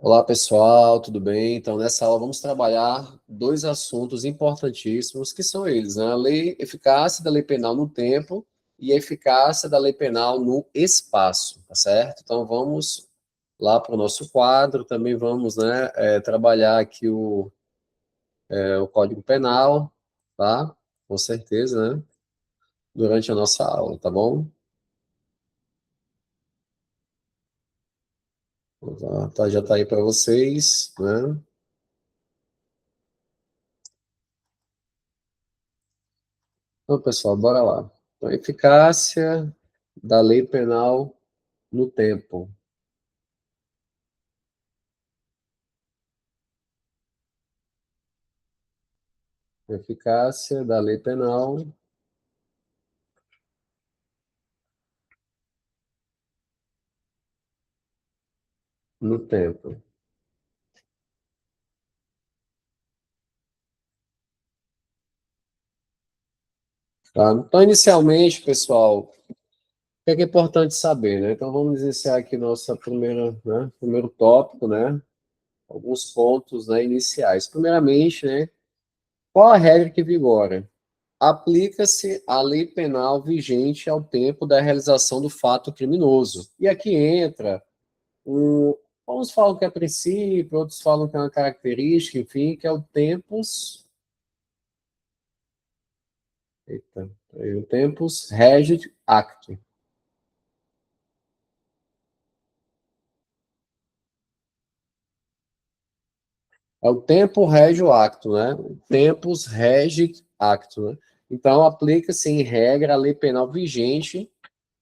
Olá, pessoal, tudo bem? Então, nessa aula vamos trabalhar dois assuntos importantíssimos, que são eles, né? Eficácia da lei penal no tempo e a eficácia da lei penal no espaço, tá certo? Então, vamos lá para o nosso quadro, também vamos, né, trabalhar aqui o Código Penal, tá? Com certeza, né? Durante a nossa aula, tá bom? Já está aí para vocês, né? Então, pessoal, bora lá. Então, eficácia da lei penal no tempo. Eficácia da lei penal no tempo. Tá? Então, inicialmente, pessoal, o que é importante saber, né? Então, vamos iniciar aqui nossa primeira, né, primeiro tópico, né? Alguns pontos, né, iniciais. Primeiramente, né, qual a regra que vigora? Aplica-se a lei penal vigente ao tempo da realização do fato criminoso. E aqui entra um, uns falam que é princípio, outros falam que é uma característica, enfim, que é o tempus, eita, o tempus regit acti. É o tempo regio acto, né? O tempus regit acto, né? Então, aplica-se em regra a lei penal vigente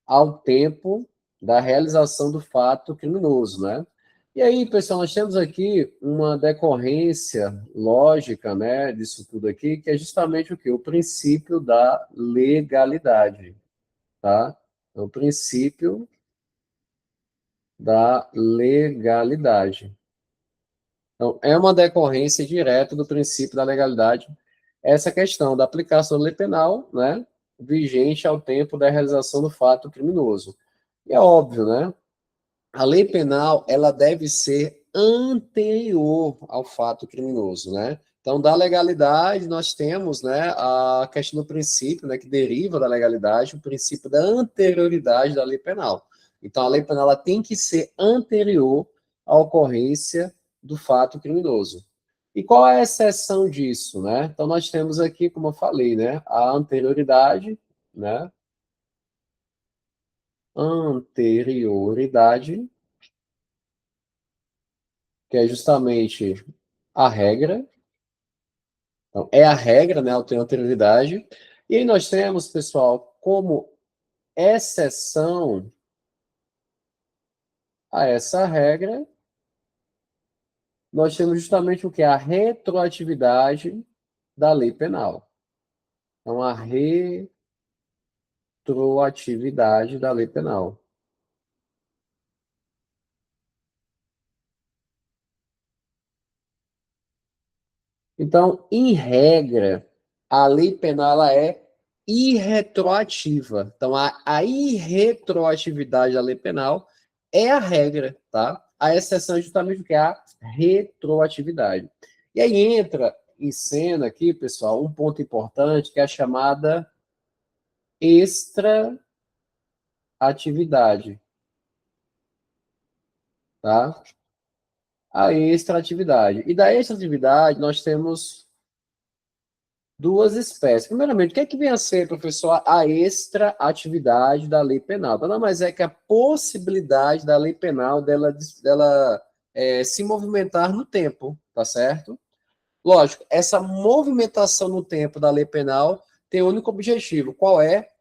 ao tempo da realização do fato criminoso, né? E aí, pessoal, nós temos aqui uma decorrência lógica, né, disso tudo aqui, que é justamente o quê? O princípio da legalidade, tá? É o princípio da legalidade. Então, é uma decorrência direta do princípio da legalidade essa questão da aplicação da lei penal, né, vigente ao tempo da realização do fato criminoso. E é óbvio, né? A lei penal, ela deve ser anterior ao fato criminoso, né? Então, da legalidade, nós temos, né, a questão do princípio, né, que deriva da legalidade, o princípio da anterioridade da lei penal. Então, a lei penal ela tem que ser anterior à ocorrência do fato criminoso. E qual é a exceção disso, né? Então, nós temos aqui, como eu falei, né, a anterioridade, né? Anterioridade, que é justamente a regra. Então, é a regra, né? Tem anterioridade. E aí nós temos, pessoal, como exceção a essa regra, nós temos justamente o que? A retroatividade da lei penal. Então, a retroatividade da lei penal. Então, em regra, a lei penal ela é irretroativa. Então, a irretroatividade da lei penal é a regra, tá? A exceção é justamente o que é a retroatividade. E aí entra em cena aqui, pessoal, um ponto importante que é a chamada extraatividade, tá? A extraatividade. E da extraatividade nós temos duas espécies. Primeiramente, o que é que vem a ser, professor, a extra-atividade da lei penal? Nada mais é que a possibilidade da lei penal dela se movimentar no tempo, tá certo? Lógico, essa movimentação no tempo da lei penal tem um único objetivo, qual é?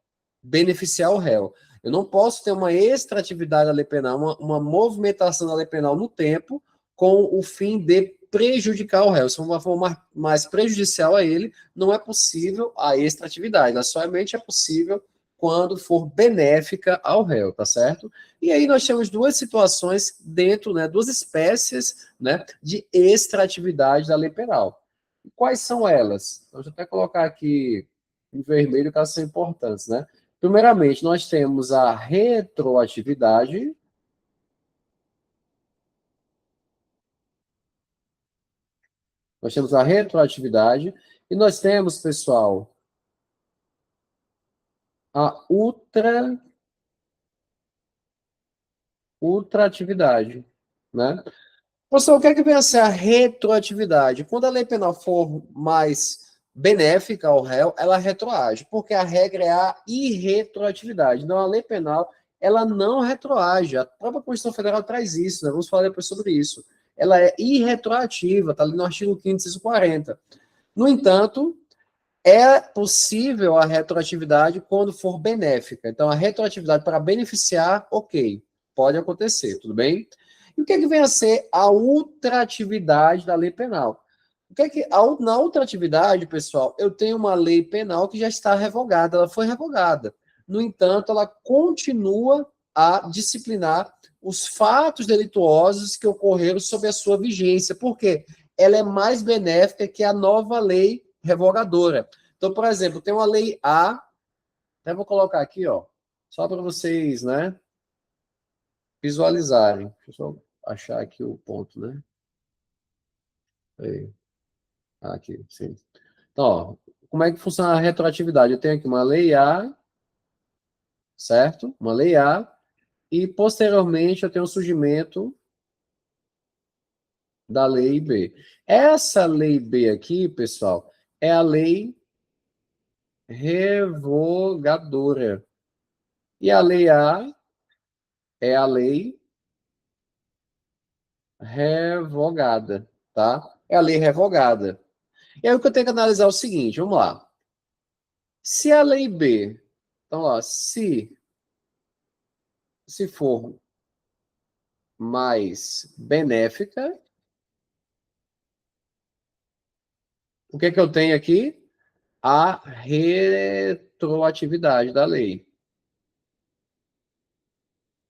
Beneficiar o réu. Eu não posso ter uma extratividade da lei penal, uma movimentação da lei penal no tempo, com o fim de prejudicar o réu. Se for uma forma mais prejudicial a ele, não é possível a extratividade. Ela somente é possível quando for benéfica ao réu, tá certo? E aí nós temos duas situações dentro, né, duas espécies, né, de extratividade da lei penal. Quais são elas? Então, deixa eu até colocar aqui em vermelho, caso são importantes, né? Primeiramente, nós temos a retroatividade, Nós temos a retroatividade e nós temos, pessoal, a ultraatividade, né? Professor, o que é que vem a ser a retroatividade? Quando a lei penal for mais benéfica ao réu, ela retroage, porque a regra é a irretroatividade. Então, a lei penal, ela não retroage. A própria Constituição Federal traz isso, né? Vamos falar depois sobre isso. Ela é irretroativa, está ali no artigo 5º, inciso 40. No entanto, é possível a retroatividade quando for benéfica. Então, a retroatividade para beneficiar, ok, pode acontecer, tudo bem? E o que é que vem a ser a ultratividade da lei penal? O que é que, na ultratividade, pessoal, eu tenho uma lei penal que já está revogada, ela foi revogada. No entanto, ela continua a disciplinar os fatos delituosos que ocorreram sob a sua vigência. Por quê? Ela é mais benéfica que a nova lei revogadora. Então, por exemplo, tem uma lei A, até vou colocar aqui, ó, só para vocês, né, visualizarem. Deixa eu só achar aqui o ponto, né? Aí. Aqui, sim. Então, ó, como é que funciona a retroatividade? Eu tenho aqui uma lei A, certo? Uma lei A, e posteriormente eu tenho o surgimento da lei B. Essa lei B aqui, pessoal, é a lei revogadora. E a lei A é a lei revogada, tá? É a lei revogada. E aí o que eu tenho que analisar é o seguinte, vamos lá. Se a lei B, então, ó, se for mais benéfica, o que é que eu tenho aqui? A retroatividade da lei.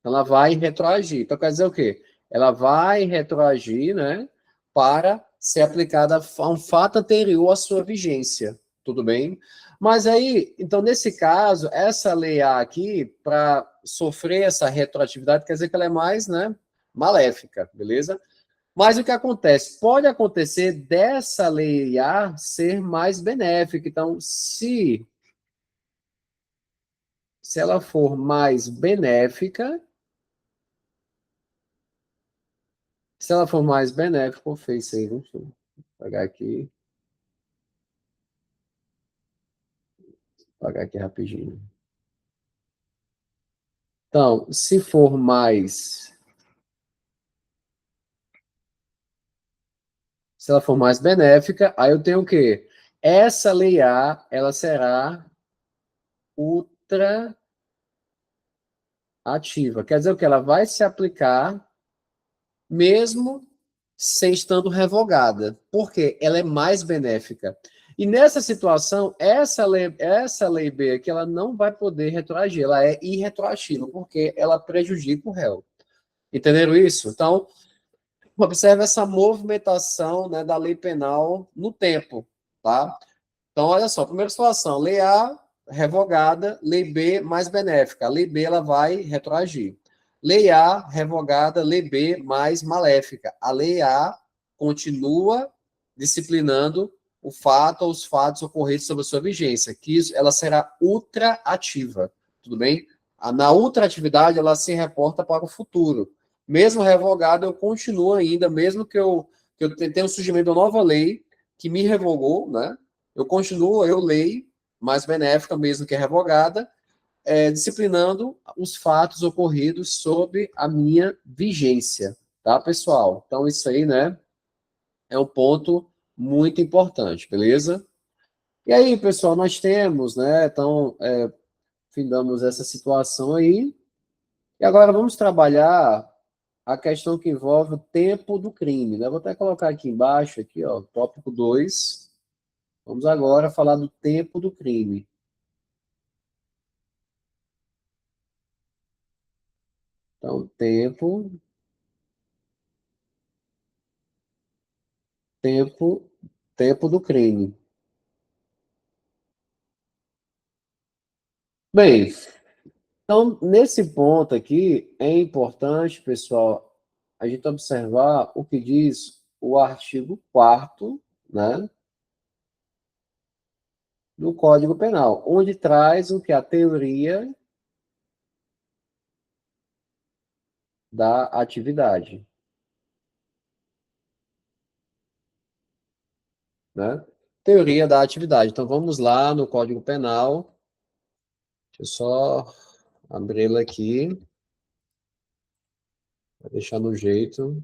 Ela vai retroagir. Então, quer dizer o quê? Ela vai retroagir, né, para ser aplicada a um fato anterior à sua vigência. Tudo bem? Mas aí, então, nesse caso, essa lei A aqui, para sofrer essa retroatividade, quer dizer que ela é mais, né, maléfica, beleza? Mas o que acontece? Pode acontecer dessa lei A ser mais benéfica. Então, se ela for mais benéfica, se ela for mais benéfica, eu fiz isso aí, deixa eu pagar aqui, pagar aqui rapidinho. Então, se ela for mais benéfica, aí eu tenho o quê? Essa lei A, ela será ultra ativa. Quer dizer o que? Ela vai se aplicar mesmo sem estando revogada. Por quê? Ela é mais benéfica. E nessa situação, essa lei B aqui, ela não vai poder retroagir, ela é irretroativa, porque ela prejudica o réu. Entenderam isso? Então, observe essa movimentação, né, da lei penal no tempo, tá? Então, olha só, primeira situação, lei A revogada, lei B mais benéfica. A lei B ela vai retroagir. Lei A revogada, lei B mais maléfica. A lei A continua disciplinando o fato ou os fatos ocorridos sob a sua vigência, que isso, ela será ultraativa, tudo bem? Na ultraatividade, ela se reporta para o futuro. Mesmo revogado, eu continuo ainda, mesmo que eu tenha o surgimento de uma nova lei que me revogou, né? Eu continuo, eu leio, mais benéfica mesmo que revogada, disciplinando os fatos ocorridos sob a minha vigência, tá, pessoal? Então, isso aí, né, é um ponto muito importante, beleza? E aí, pessoal, nós temos, né, então, findamos essa situação aí, e agora vamos trabalhar a questão que envolve o tempo do crime, né? Vou até colocar aqui embaixo, aqui, ó, tópico 2. Vamos agora falar do tempo do crime. Então, tempo, tempo do crime. Bem, então, nesse ponto aqui, é importante, pessoal, a gente observar o que diz o artigo 4º, né, do Código Penal, onde traz o que? A teoria da atividade, né? Teoria da atividade. Então, vamos lá no Código Penal. Deixa eu só abri-la aqui, vou deixar no jeito.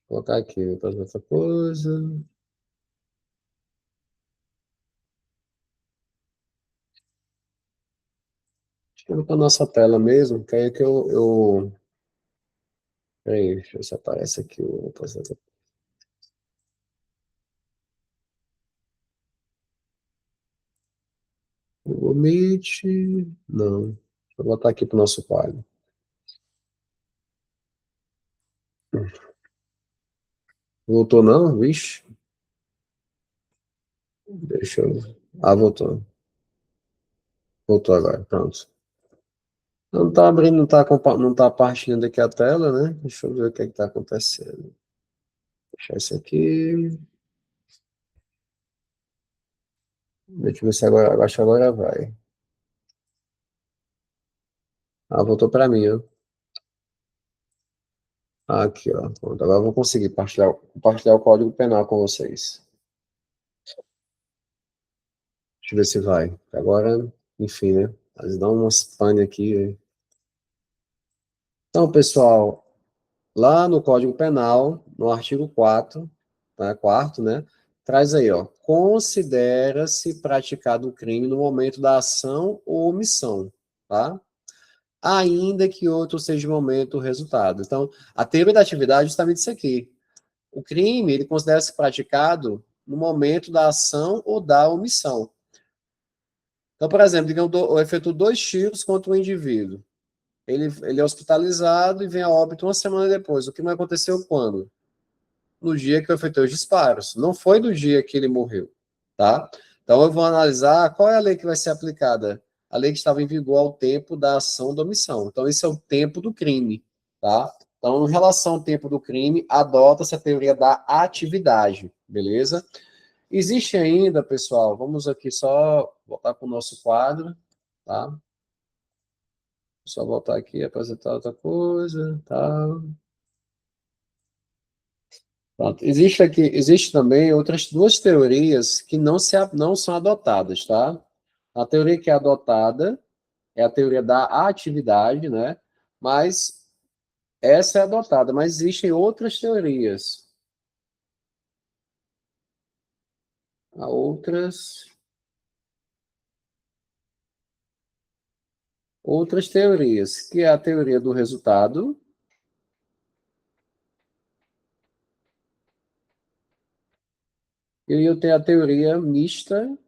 Vou colocar aqui, fazer outra coisa. Acho que eu vou para a nossa tela mesmo, que aí que Peraí, deixa eu ver se aparece aqui o... O Meet... Não. Vou botar aqui para o nosso quadro. Voltou não? Vixe. Deixa eu... Ah, voltou. Voltou agora, pronto. Não tá abrindo, não tá partilhando aqui a tela, né? Deixa eu ver o que é que tá acontecendo. Deixar isso aqui. Deixa eu ver se agora, acho que agora vai. Ah, voltou para mim, ó. Aqui, ó. Pronto, agora eu vou conseguir compartilhar o Código Penal com vocês. Deixa eu ver se vai. Agora, enfim, né? Mas dá umas pane aqui. Então, pessoal, lá no Código Penal, no artigo 4, né, quarto, né? Traz aí, ó. Considera-se praticado o crime no momento da ação ou omissão, tá? Ainda que outro seja o momento o resultado. Então, a teoria da atividade é justamente isso aqui. O crime, ele considera-se praticado no momento da ação ou da omissão. Então, por exemplo, digamos, eu efetuo 2 tiros contra um indivíduo. Ele é hospitalizado e vem a óbito uma semana depois. O que não aconteceu quando? No dia que eu efetuei os disparos. Não foi no dia que ele morreu, tá? Então, eu vou analisar qual é a lei que vai ser aplicada. A lei que estava em vigor ao tempo da ação da omissão. Então, esse é o tempo do crime, tá? Então, em relação ao tempo do crime, adota-se a teoria da atividade, beleza? Existe ainda, pessoal, vamos aqui só voltar para o nosso quadro, tá? Só voltar aqui, apresentar outra coisa, tá? Pronto. Existe também outras 2 teorias que não são adotadas, tá? A teoria que é adotada é a teoria da atividade, né? Mas essa é adotada, mas existem outras teorias. Há outras teorias, que é a teoria do resultado, e eu tenho a teoria mista,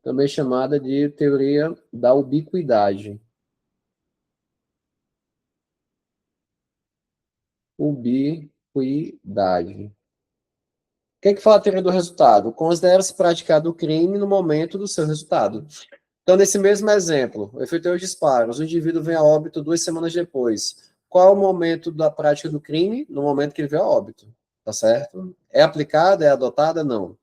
também chamada de teoria da ubiquidade. Ubiquidade. O que é que fala a teoria do resultado? Considera-se praticado o crime no momento do seu resultado. Então, nesse mesmo exemplo, eu efetuei os disparos, o indivíduo vem a óbito 2 semanas depois. Qual é o momento da prática do crime? No momento que ele veio a óbito. Tá certo? É aplicada? É adotada? Não.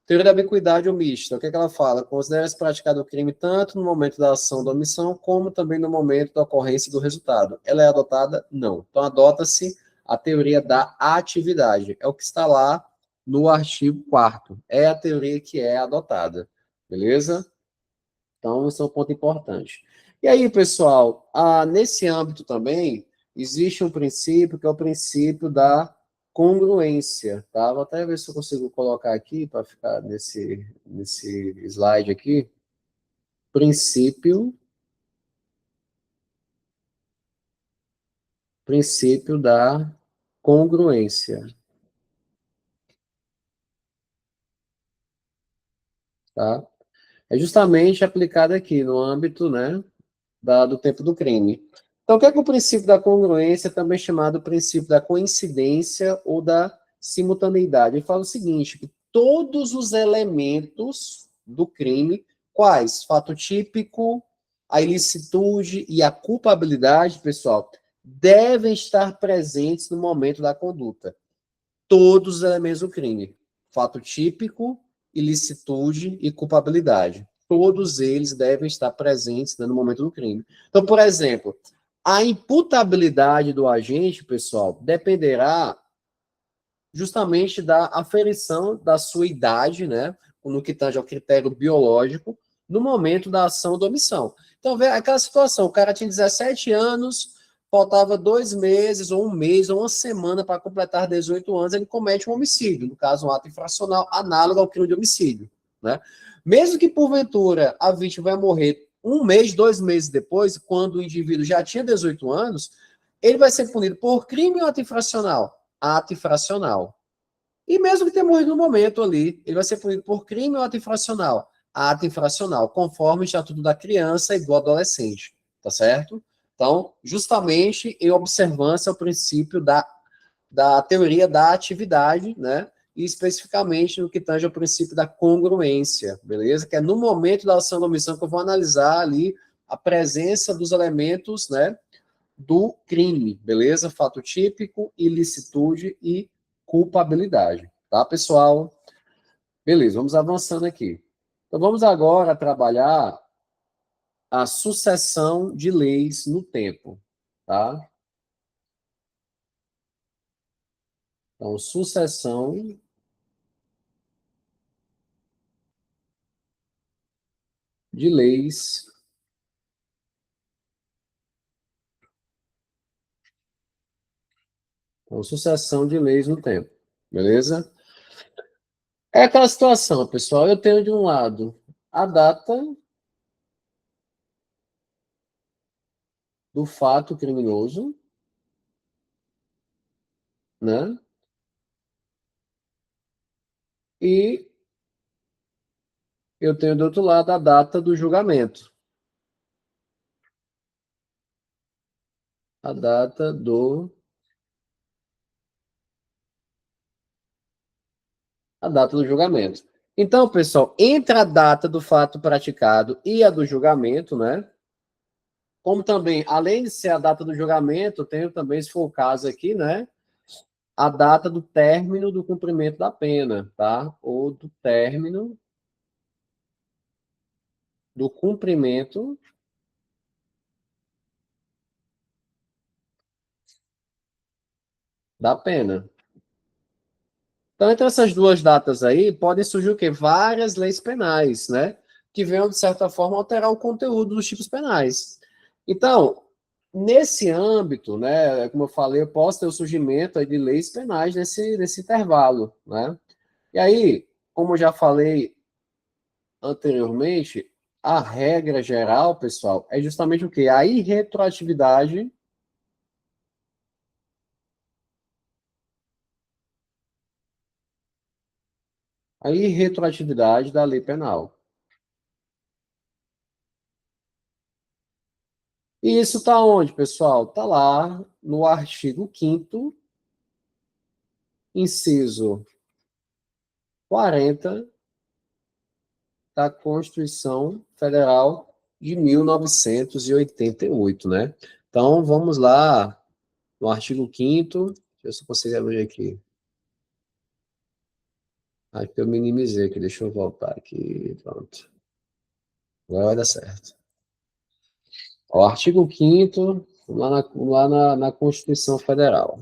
Teoria da ubiquidade ou mista, o que é que ela fala? Considera-se praticado o crime tanto no momento da ação da omissão, como também no momento da ocorrência do resultado. Ela é adotada? Não. Então, adota-se a teoria da atividade. É o que está lá no artigo 4º. É a teoria que é adotada. Beleza? Então, esse é um ponto importante. E aí, pessoal, nesse âmbito também, existe um princípio que é o princípio da congruência, tá? Vou até ver se eu consigo colocar aqui para ficar nesse slide aqui. Princípio, princípio da congruência, tá? É justamente aplicado aqui no âmbito, né, do tempo do crime. Então, o que é o princípio da congruência, também chamado princípio da coincidência ou da simultaneidade? Ele fala o seguinte, que todos os elementos do crime Quais? Fato típico, a ilicitude e a culpabilidade, pessoal, devem estar presentes no momento da conduta. Todos os elementos do crime. Fato típico, ilicitude e culpabilidade. Todos eles devem estar presentes, né, no momento do crime. Então, por exemplo, a imputabilidade do agente, pessoal, dependerá justamente da aferição da sua idade, né, no que tange ao critério biológico, no momento da ação da omissão. Então, vê aquela situação, o cara tinha 17 anos, faltava 2 meses, ou um mês, ou uma semana para completar 18 anos, ele comete um homicídio, no caso, um ato infracional análogo ao crime de homicídio, né? Mesmo que, porventura, a vítima vai morrer um mês, 2 meses depois, quando o indivíduo já tinha 18 anos, ele vai ser punido por crime ou ato infracional? Ato infracional. E mesmo que tenha morrido no momento ali, ele vai ser punido por crime ou ato infracional? Ato infracional, conforme o Estatuto da Criança e do Adolescente, tá certo? Então, justamente em observância ao princípio da teoria da atividade, né? E especificamente no que tange ao princípio da congruência, beleza? Que é no momento da ação da omissão que eu vou analisar ali a presença dos elementos, né? Do crime, beleza? Fato típico, ilicitude e culpabilidade, tá, pessoal? Beleza, vamos avançando aqui. Então, vamos agora trabalhar a sucessão de leis no tempo, tá? Então, sucessão de leis. Então, sucessão de leis no tempo, beleza? É aquela situação, pessoal. Eu tenho de um lado a data do fato criminoso, né? E eu tenho do outro lado a data do julgamento. A data do julgamento. Então, pessoal, entre a data do fato praticado e a do julgamento, né? Como também, além de ser a data do julgamento, tenho também, se for o caso aqui, né? A data do término do cumprimento da pena, tá? Ou do término do cumprimento da pena. Então, entre essas duas datas aí, podem surgir o quê? Várias leis penais, né? Que venham, de certa forma, alterar o conteúdo dos tipos penais. Então, nesse âmbito, né, como eu falei, eu posso ter o surgimento aí de leis penais nesse intervalo, né? E aí, como eu já falei anteriormente, a regra geral, pessoal, é justamente o quê? A irretroatividade da lei penal. E isso está onde, pessoal? Está lá no artigo 5º, inciso 40 da Constituição Federal de 1988, né? Então, vamos lá no artigo 5º, deixa eu ver se eu consigo abrir aqui. Aqui eu minimizei aqui, deixa eu voltar aqui, pronto. Agora vai dar certo. O artigo 5º, lá na Constituição Federal,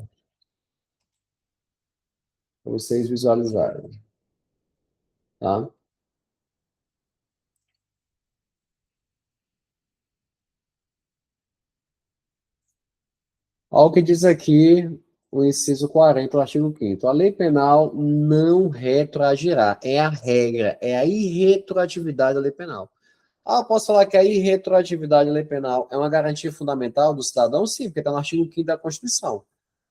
para vocês visualizarem, tá? Olha o que diz aqui o inciso 40 do artigo 5º. A lei penal não retroagirá. É a regra, é a irretroatividade da lei penal. Ah, eu posso falar que a irretroatividade da lei penal é uma garantia fundamental do cidadão? Sim, porque está no artigo 5º da Constituição.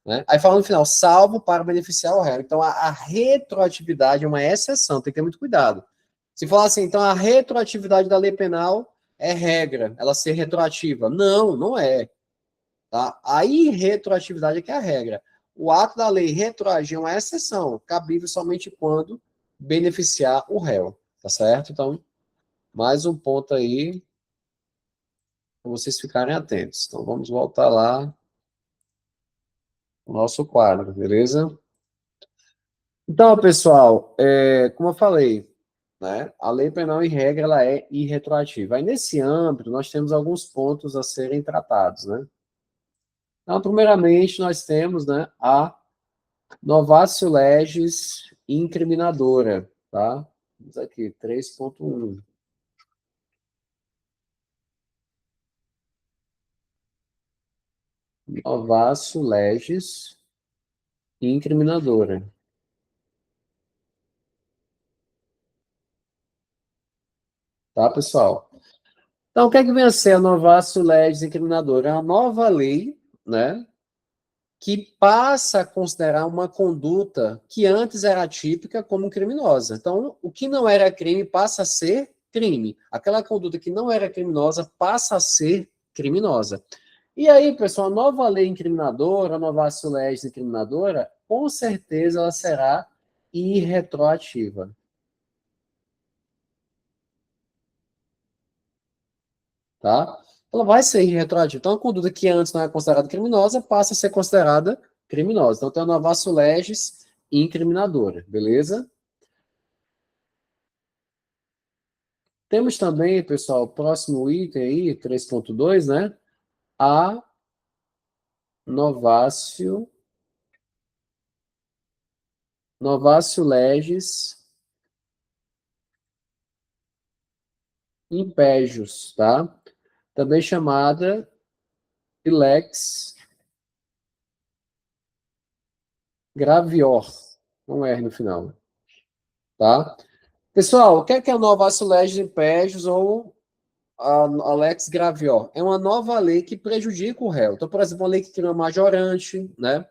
Né? Aí fala no final, salvo para beneficiar o réu. Então, a retroatividade é uma exceção, tem que ter muito cuidado. Se falar assim, então a retroatividade da lei penal é regra, ela ser retroativa. Não, não é. Tá? A irretroatividade é que é a regra. O ato da lei retroagir é uma exceção, cabível somente quando beneficiar o réu. Tá certo? Então, Mais um ponto aí para vocês ficarem atentos. Então, vamos voltar lá no nosso quadro, beleza? Então, pessoal, como eu falei, né, a lei penal, em regra, ela é irretroativa. Aí, nesse âmbito, nós temos alguns pontos a serem tratados, né? Então, primeiramente, nós temos, né, a novatio legis incriminadora, tá? Vamos aqui, 3.1. Novatio legis incriminadora, tá, pessoal? Então, o que é que vem a ser a novatio legis incriminadora? É uma nova lei, né, que passa a considerar uma conduta que antes era típica como criminosa. Então, o que não era crime passa a ser crime. Aquela conduta que não era criminosa passa a ser criminosa. E aí, pessoal, a nova lei incriminadora, a nova legis incriminadora, com certeza ela será irretroativa, tá? Ela vai ser irretroativa. Então, a conduta que antes não era considerada criminosa passa a ser considerada criminosa. Então, tem a nova legis incriminadora, beleza? Temos também, pessoal, o próximo item aí, 3.2, né? A novatio, novatio legis impégios, tá? Também chamada de lex gravior, um R no final, tá? Pessoal, o que é a novatio legis impégios ou a lex gravior? É uma nova lei que prejudica o réu. Então, por exemplo, uma lei que cria uma majorante, né?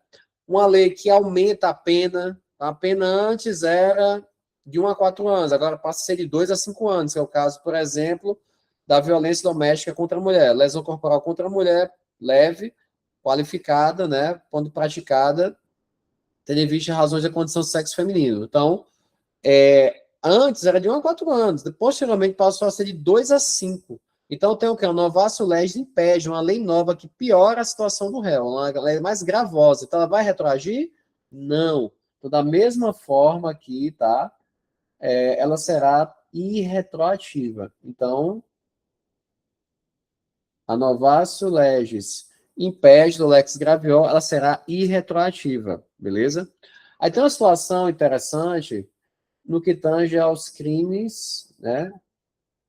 Uma lei que aumenta a pena. A pena antes era de 1 a 4 anos, agora passa a ser de 2 a 5 anos, que é o caso, por exemplo, da violência doméstica contra a mulher. Lesão corporal contra a mulher, leve, qualificada, né, quando praticada, tendo em vista razões da condição do sexo feminino. Então, antes era de 1 a 4 anos, posteriormente passou a ser de 2 a 5. Então tem o que? O novatio legis impede, uma lei nova que piora a situação do réu, uma lei mais gravosa. Então ela vai retroagir? Não. Então, da mesma forma aqui, tá? Ela será irretroativa. Então, a novatio legis impede do lex gravior, ela será irretroativa, beleza? Aí tem uma situação interessante no que tange aos crimes, né?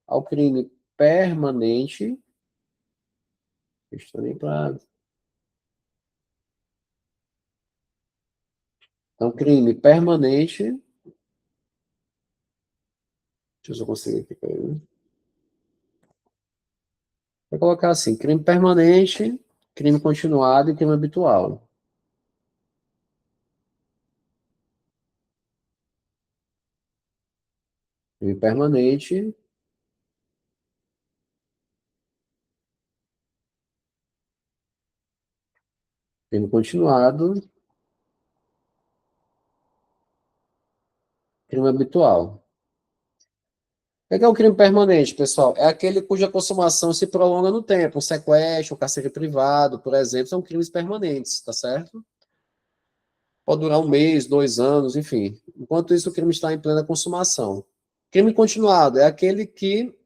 Ao crime permanente. Estou nem para. Então, crime permanente. Deixa eu só conseguir aqui. Vou colocar assim: crime permanente, crime continuado e crime habitual. Crime permanente, crime continuado, crime habitual. O que é o crime permanente, pessoal? É aquele cuja consumação se prolonga no tempo. Um sequestro, um cárcere privado, por exemplo, são crimes permanentes, tá certo? Pode durar um mês, 2 anos, enfim. Enquanto isso, o crime está em plena consumação. Crime continuado é aquele que,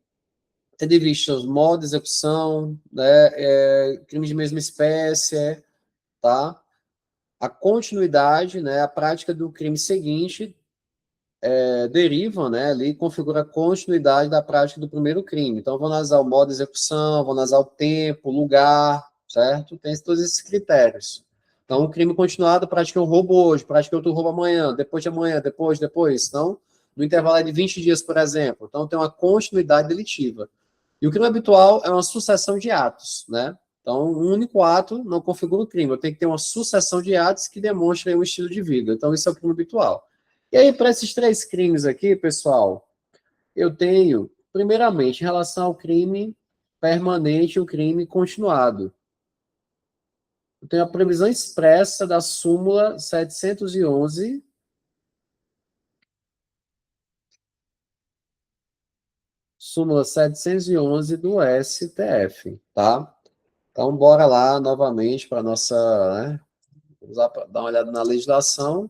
tendo em vista os modos de execução, né, crime de mesma espécie, tá? A continuidade, né, a prática do crime seguinte deriva, né, ali configura a continuidade da prática do primeiro crime. Então, vou analisar o modo de execução, vou analisar o tempo, o lugar, certo? Tem todos esses critérios. Então, o crime continuado, pratiquei um roubo hoje, pratiquei outro roubo amanhã, depois de amanhã, depois. Então, no intervalo de 20 dias, por exemplo. Então, tem uma continuidade delitiva. E o crime habitual é uma sucessão de atos, né? Então, um único ato não configura o crime. Eu tenho que ter uma sucessão de atos que demonstrem um estilo de vida. Então, isso é o crime habitual. E aí, para esses três crimes aqui, pessoal, eu tenho, primeiramente, em relação ao crime permanente e o crime continuado. Eu tenho a previsão expressa da súmula 711, súmula 711 do STF, tá? Então, bora lá novamente para nossa, né? Vamos lá dar uma olhada na legislação.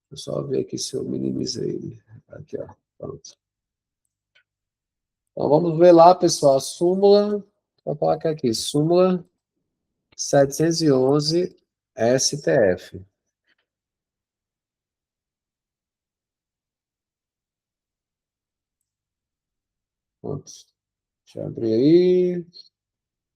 Deixa eu só ver aqui se eu minimizei. Aqui, ó. Pronto. Então, vamos ver lá, pessoal, a súmula. Vou colocar aqui, súmula 711 STF. Pronto. Deixa eu abrir aí.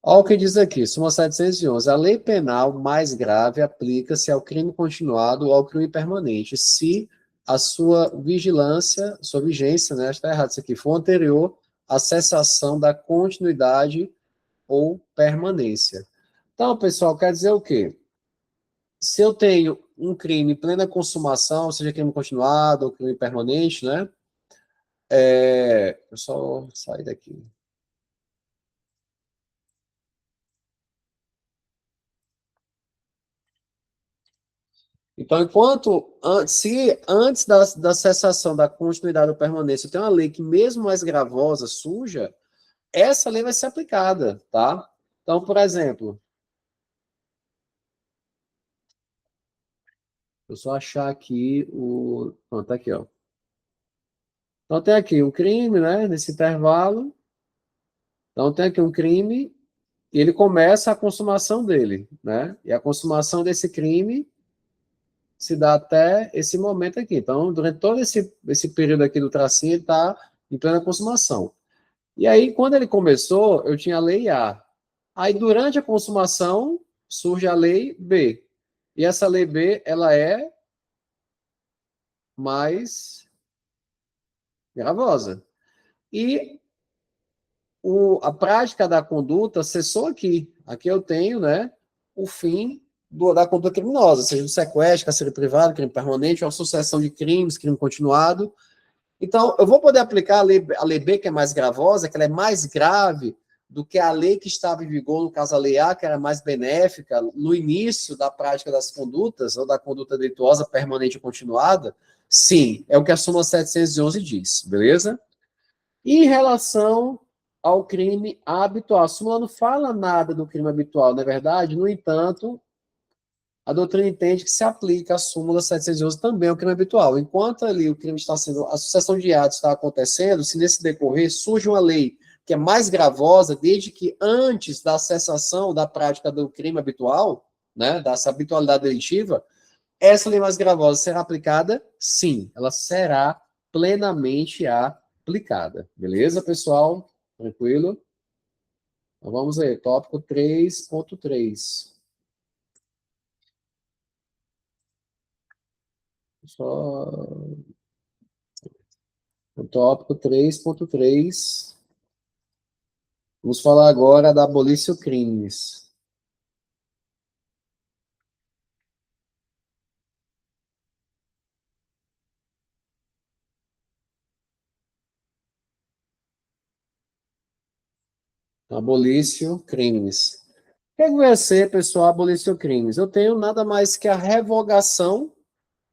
Olha o que diz aqui, súmula 711. A lei penal mais grave aplica-se ao crime continuado ou ao crime permanente, se a sua vigência, né, está errado isso aqui, for anterior à cessação da continuidade ou permanência. Então, pessoal, quer dizer o quê? Se eu tenho um crime em plena consumação, seja crime continuado ou crime permanente, né? Eu só sair daqui. Então, se antes da cessação da continuidade ou permanência tem uma lei que, mesmo mais gravosa, suja, essa lei vai ser aplicada, tá? Então, por exemplo, eu só achar aqui o. Pronto, tá aqui, ó. Então, tem aqui um crime, né? Nesse intervalo. Então, tem aqui um crime e ele começa a consumação dele, né? E a consumação desse crime se dá até esse momento aqui. Então, durante todo esse período aqui do tracinho, ele está em plena consumação. E aí, quando ele começou, eu tinha a lei A. Aí, durante a consumação, surge a lei B. E essa lei B, ela é mais gravosa. E a prática da conduta cessou aqui. Aqui eu tenho, né, o fim da conduta criminosa, seja o sequestro, cárcere privado, crime permanente, ou a sucessão de crimes, crime continuado. Então, eu vou poder aplicar a lei B, que é mais gravosa, que ela é mais grave do que a lei que estava em vigor, no caso a lei A, que era mais benéfica, no início da prática das condutas, ou da conduta delituosa permanente ou continuada? Sim, é o que a súmula 711 diz, beleza? E em relação ao crime habitual, a súmula não fala nada do crime habitual, não é verdade? No entanto, a doutrina entende que se aplica a súmula 711 também ao crime habitual. Enquanto ali o crime está sendo, a sucessão de atos está acontecendo, se nesse decorrer surge uma lei que é mais gravosa, desde que antes da cessação da prática do crime habitual, né, dessa habitualidade delitiva, essa lei mais gravosa será aplicada? Sim, ela será plenamente aplicada. Beleza, pessoal? Tranquilo? Então vamos aí, tópico 3.3. Só o tópico 3.3. Vamos falar agora da abolição crimes. Abolição crimes. O que vai ser, pessoal, abolição crimes? Eu tenho nada mais que a revogação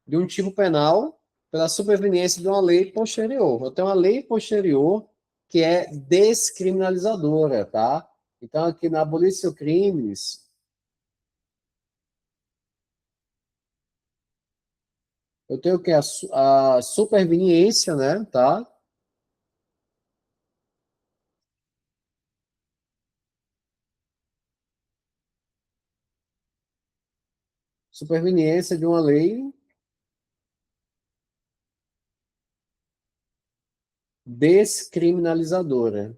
de um tipo penal pela superveniência de uma lei posterior. Eu tenho uma lei posterior que é descriminalizadora, tá? Então, aqui na abolição crimes, eu tenho que a superveniência, né, tá? Superveniência de uma lei descriminalizadora.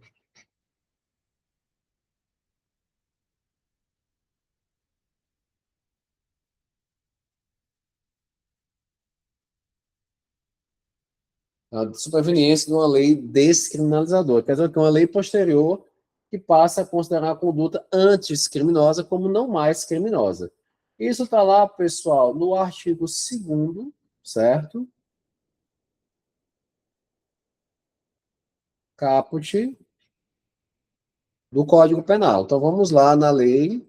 A superveniência de uma lei descriminalizadora. Quer dizer, que é uma lei posterior que passa a considerar a conduta antes criminosa como não mais criminosa. Isso está lá, pessoal, no artigo 2º, certo? Caput do Código Penal. Então, vamos lá na lei,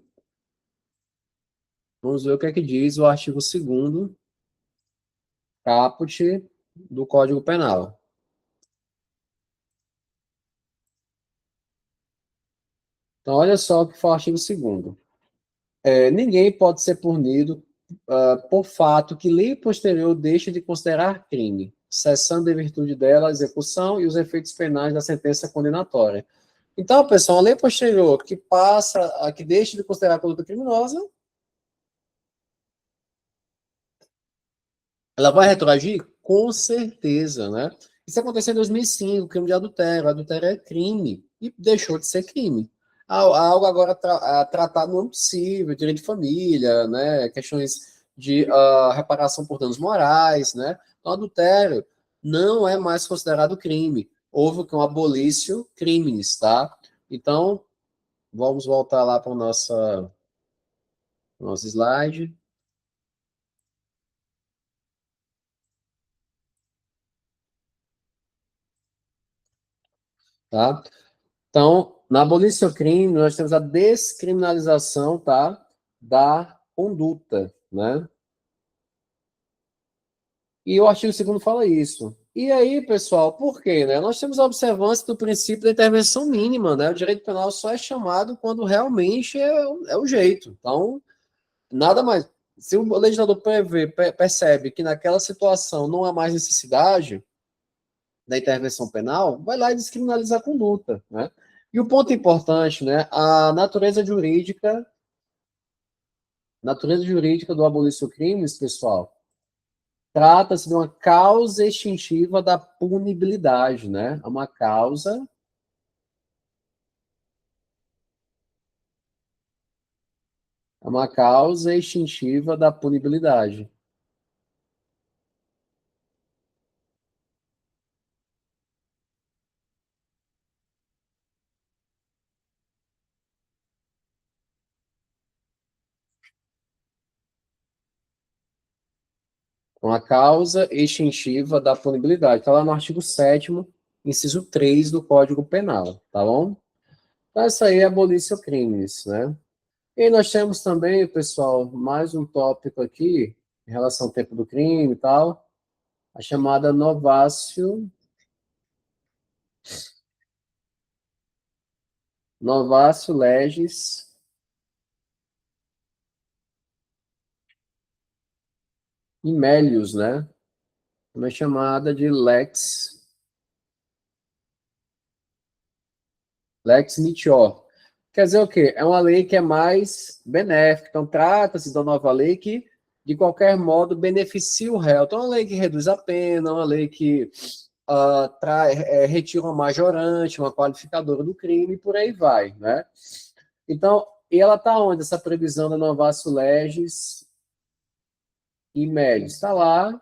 vamos ver o que é que diz o artigo 2º, caput do Código Penal. Então, olha só o que fala o artigo 2º. Ninguém pode ser punido por fato que lei posterior deixe de considerar crime, cessando em virtude dela a execução e os efeitos penais da sentença condenatória. Então, pessoal, a lei posterior que passa, que deixa de considerar conduta criminosa, ela vai retroagir? Com certeza, né? Isso aconteceu em 2005, crime de adultério. Adultério é crime e deixou de ser crime. Algo agora tratado no âmbito civil, direito de família, né? Questões de reparação por danos morais, né? Então, adultério não é mais considerado crime. Houve um abolício crimes, tá? Então, vamos voltar lá para o nosso slide, tá? Então, na abolição do crime, nós temos a descriminalização, tá, da conduta, né? E o artigo 2º fala isso. E aí, pessoal, por quê, né? Nós temos a observância do princípio da intervenção mínima, né? O direito penal só é chamado quando realmente é o jeito. Então, nada mais. Se o legislador percebe que naquela situação não há mais necessidade da intervenção penal, vai lá e descriminaliza a conduta, né? E o ponto importante, né? A natureza jurídica do abolício crimes, pessoal, trata-se de uma causa extintiva da punibilidade, né? É uma causa extintiva da punibilidade. Uma causa extintiva da punibilidade. Está lá no artigo 7º, inciso 3 do Código Penal, tá bom? Então, essa aí é abolício crimes, né? E nós temos também, pessoal, mais um tópico aqui, em relação ao tempo do crime e tal, a chamada novatio legis immelius, né? Uma chamada de lex Nitior. Quer dizer o quê? É uma lei que é mais benéfica. Então, trata-se de uma nova lei que, de qualquer modo, beneficia o réu. Então, é uma lei que reduz a pena, uma lei que retira uma majorante, uma qualificadora do crime, e por aí vai, né? Então, e ela está onde, essa previsão da novatio legis immelius? Está lá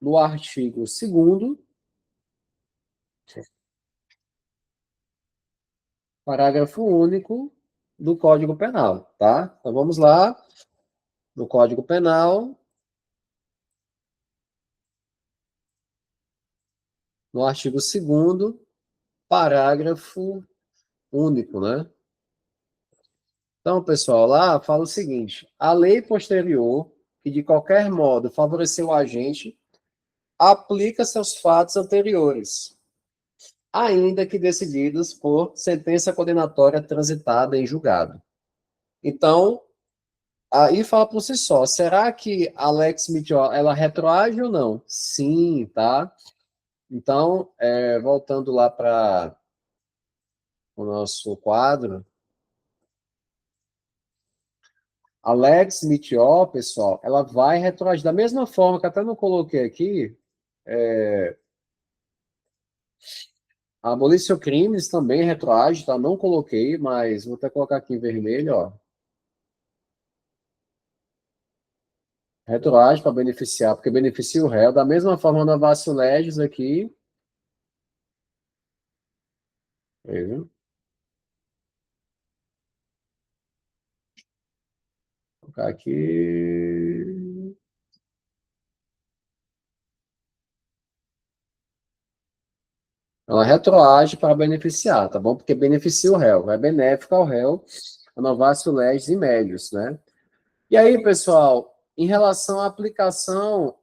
no artigo 2º, parágrafo único do Código Penal, tá? Então vamos lá, no Código Penal, no artigo 2º, parágrafo único, né? Então, pessoal, lá fala o seguinte: a lei posterior, que de qualquer modo favoreceu o agente, aplica-se aos fatos anteriores, ainda que decididos por sentença condenatória transitada em julgado. Então, aí fala por si só, será que a Lex Meteor, ela retroage ou não? Sim, tá? Então, voltando lá para o nosso quadro, a Lex Meteor, pessoal, ela vai retroagir da mesma forma que até não coloquei aqui, a abolição crimes também retroage, tá? Não coloquei, mas vou até colocar aqui em vermelho, ó. Retroage para beneficiar, porque beneficia o réu. Da mesma forma, na Vacil Legis aqui, viu? Vou colocar aqui. Ela retroage para beneficiar, tá bom? Porque beneficia o réu, é benéfico ao réu, a novatio legis e médios, né? E aí, pessoal, em relação à aplicação,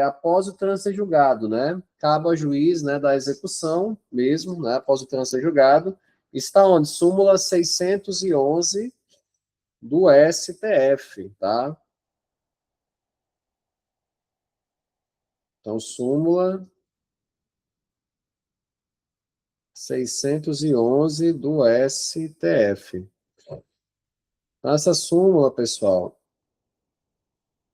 após o trânsito ser julgado, né? Cabe ao juiz, né, da execução mesmo, né, após o trânsito ser julgado, Está onde? Súmula 611 do STF, tá? Então, súmula 611 do STF. Então, essa súmula, pessoal,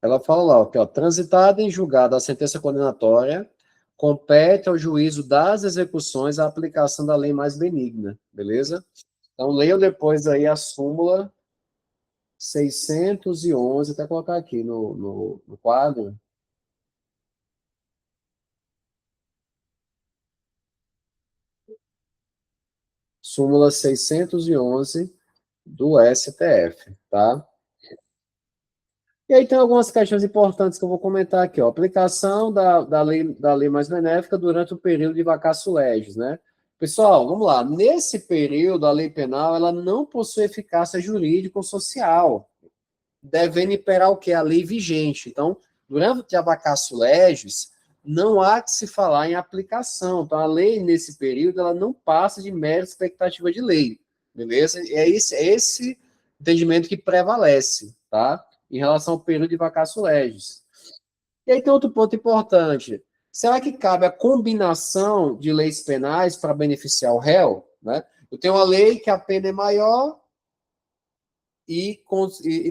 ela fala lá, ó, transitada em julgado a sentença condenatória, compete ao juízo das execuções a aplicação da lei mais benigna, beleza? Então, leiam depois aí a súmula 611, até colocar aqui no quadro. Súmula 611 do STF, tá? E aí tem algumas questões importantes que eu vou comentar aqui, ó. Aplicação da lei mais benéfica durante o período de vacatio legis, né? Pessoal, vamos lá. Nesse período, a lei penal, ela não possui eficácia jurídica ou social, devendo imperar o quê? A lei vigente. Então, durante a vacatio legis, não há que se falar em aplicação. Então, a lei, nesse período, ela não passa de mera expectativa de lei, beleza? É esse entendimento que prevalece, tá? Em relação ao período de vacatio legis. E aí tem outro ponto importante. Será que cabe a combinação de leis penais para beneficiar o réu? Né? Eu tenho uma lei que a pena é maior e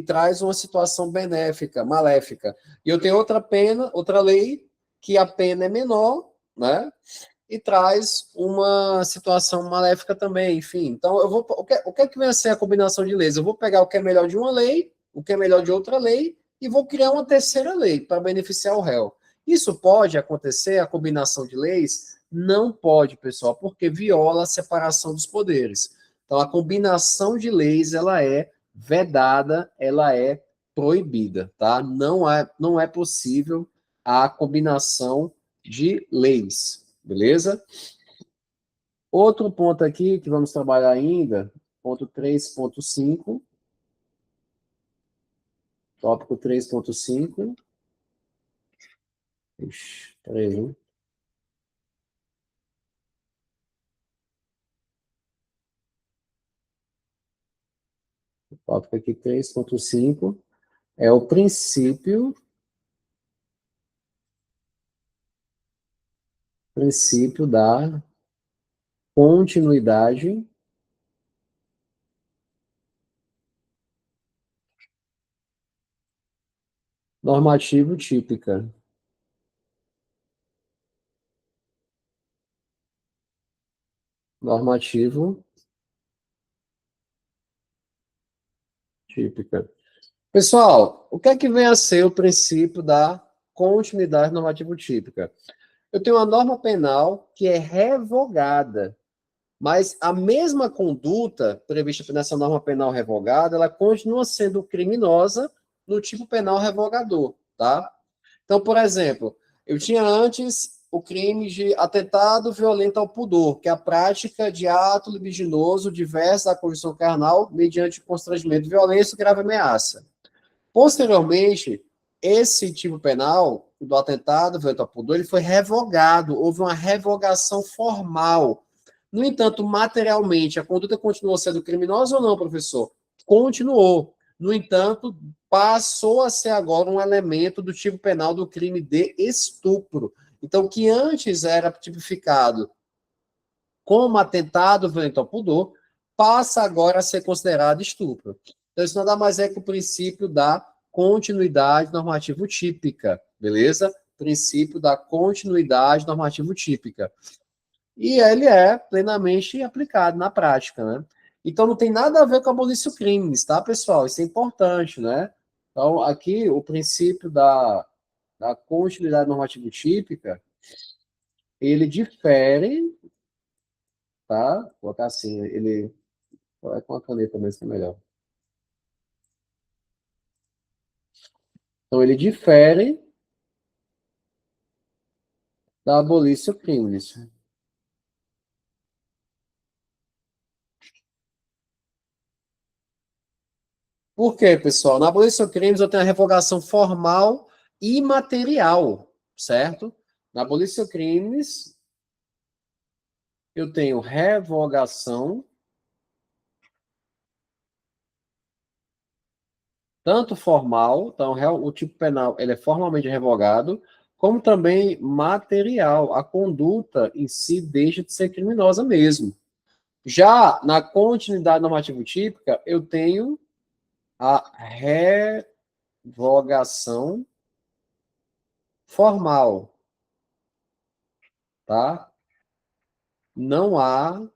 traz uma situação benéfica, maléfica. E eu tenho outra pena, outra lei, que a pena é menor, né? E traz uma situação maléfica também, enfim. Então, o que é que vem a ser a combinação de leis? Eu vou pegar o que é melhor de uma lei, o que é melhor de outra lei, e vou criar uma terceira lei para beneficiar o réu. Isso pode acontecer, a combinação de leis? Não pode, pessoal, porque viola a separação dos poderes. Então, a combinação de leis, ela é vedada, ela é proibida, tá? Não é possível a combinação de leis, beleza? Outro ponto aqui que vamos trabalhar ainda, ponto 3.5, tópico 3.5. Peraí, hein? Tópico aqui 3.5 é o princípio da continuidade normativo típica. Normativo típica. Pessoal, o que é que vem a ser o princípio da continuidade normativo típica? Eu tenho uma norma penal que é revogada, mas a mesma conduta prevista nessa norma penal revogada, ela continua sendo criminosa no tipo penal revogador, tá? Então, por exemplo, eu tinha antes o crime de atentado violento ao pudor, que é a prática de ato libidinoso diverso da condição carnal mediante constrangimento, violência e grave ameaça. Posteriormente, esse tipo penal do atentado violento ao pudor, ele foi revogado, houve uma revogação formal. No entanto, materialmente, a conduta continuou sendo criminosa ou não, professor? Continuou. No entanto, passou a ser agora um elemento do tipo penal do crime de estupro. Então, o que antes era tipificado como atentado violento ao pudor, passa agora a ser considerado estupro. Então, isso nada mais é que o princípio da continuidade normativo típica, beleza? Princípio da continuidade normativo típica. E ele é plenamente aplicado na prática, né? Então, não tem nada a ver com abolício crimes, tá, pessoal? Isso é importante, né? Então, aqui, o princípio da continuidade normativo típica, ele difere, tá? Vou colocar assim, ele vai com a caneta mesmo que é melhor. Então, ele difere da abolício crimes. Por quê, pessoal? Na abolício crimes eu tenho a revogação formal e material, certo? Na abolício crimes eu tenho revogação tanto formal, então o tipo penal ele é formalmente revogado, como também material. A conduta em si deixa de ser criminosa mesmo. Já na continuidade normativa típica, eu tenho a revogação formal, tá? Não há,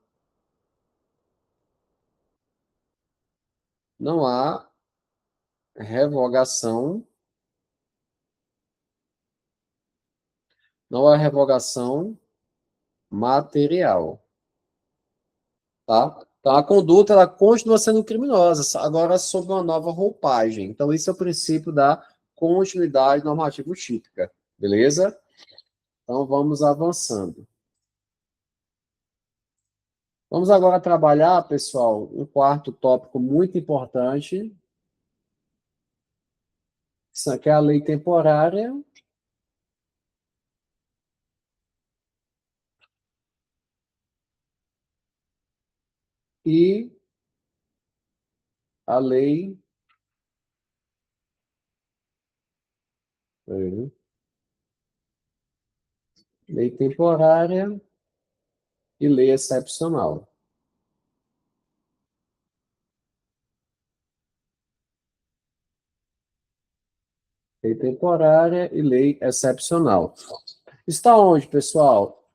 não há revogação, não há revogação material, tá? Então a conduta ela continua sendo criminosa, agora sob uma nova roupagem. Então esse é o princípio da continuidade normativa típica, beleza? Então vamos avançando. Vamos agora trabalhar, pessoal, um quarto tópico muito importante, que é a lei temporária e a lei, lei temporária e lei excepcional. Lei temporária e lei excepcional. Está onde, pessoal?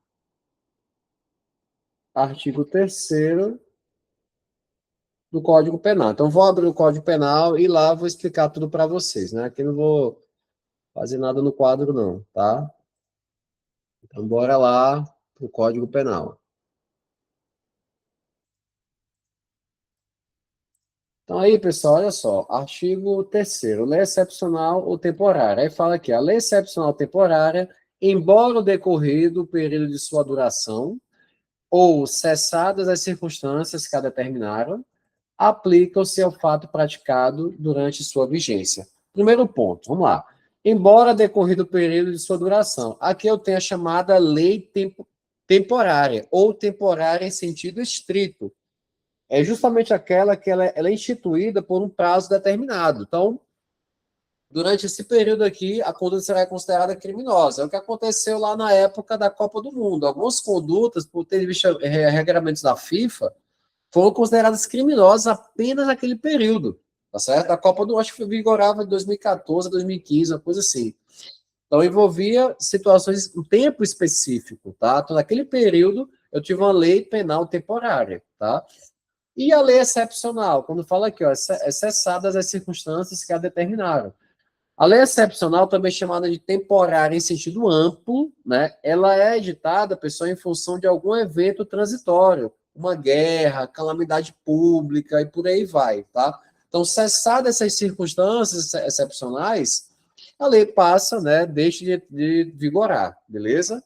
Artigo 3º do Código Penal. Então, vou abrir o Código Penal e lá vou explicar tudo para vocês, né? Aqui não vou fazer nada no quadro, não, tá? Então, bora lá para o Código Penal. Então, aí, pessoal, olha só. Artigo 3º, lei excepcional ou temporária. Aí fala aqui, a lei excepcional temporária, embora o decorrido período de sua duração, ou cessadas as circunstâncias que a determinaram, aplicam-se ao fato praticado durante sua vigência. Primeiro ponto, vamos lá. Embora decorrido o período de sua duração, aqui eu tenho a chamada lei temporária, ou temporária em sentido estrito. É justamente aquela que ela é instituída por um prazo determinado. Então, durante esse período aqui, a conduta será considerada criminosa. É o que aconteceu lá na época da Copa do Mundo. Algumas condutas, por ter visto regulamentos da FIFA, foram consideradas criminosas apenas naquele período, tá certo? A Copa do acho que vigorava de 2014 a 2015, uma coisa assim. Então envolvia situações, um tempo específico, tá? Então naquele período eu tive uma lei penal temporária, tá? E a lei excepcional, quando fala aqui, ó, cessadas as circunstâncias que a determinaram. A lei excepcional, também chamada de temporária em sentido amplo, né? Ela é editada, pessoal, em função de algum evento transitório, uma guerra, calamidade pública e por aí vai, tá? Então, cessadas essas circunstâncias excepcionais, a lei passa, né? Deixa de vigorar, beleza?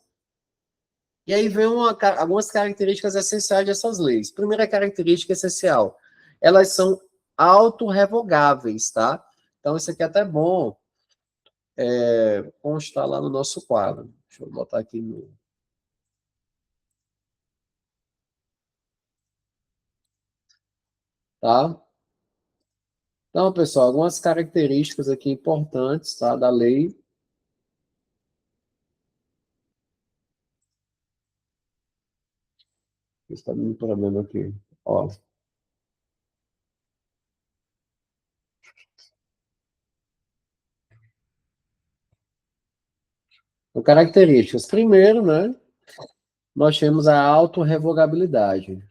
E aí vem algumas características essenciais dessas leis. Primeira característica essencial, elas são autorrevogáveis, tá? Então, isso aqui é até bom constar lá no nosso quadro. Deixa eu botar aqui no. Tá? Então, pessoal, algumas características aqui importantes, tá, da lei. Está dando um problema aqui. Ó. Então, características. Primeiro, né, nós temos a autorrevogabilidade.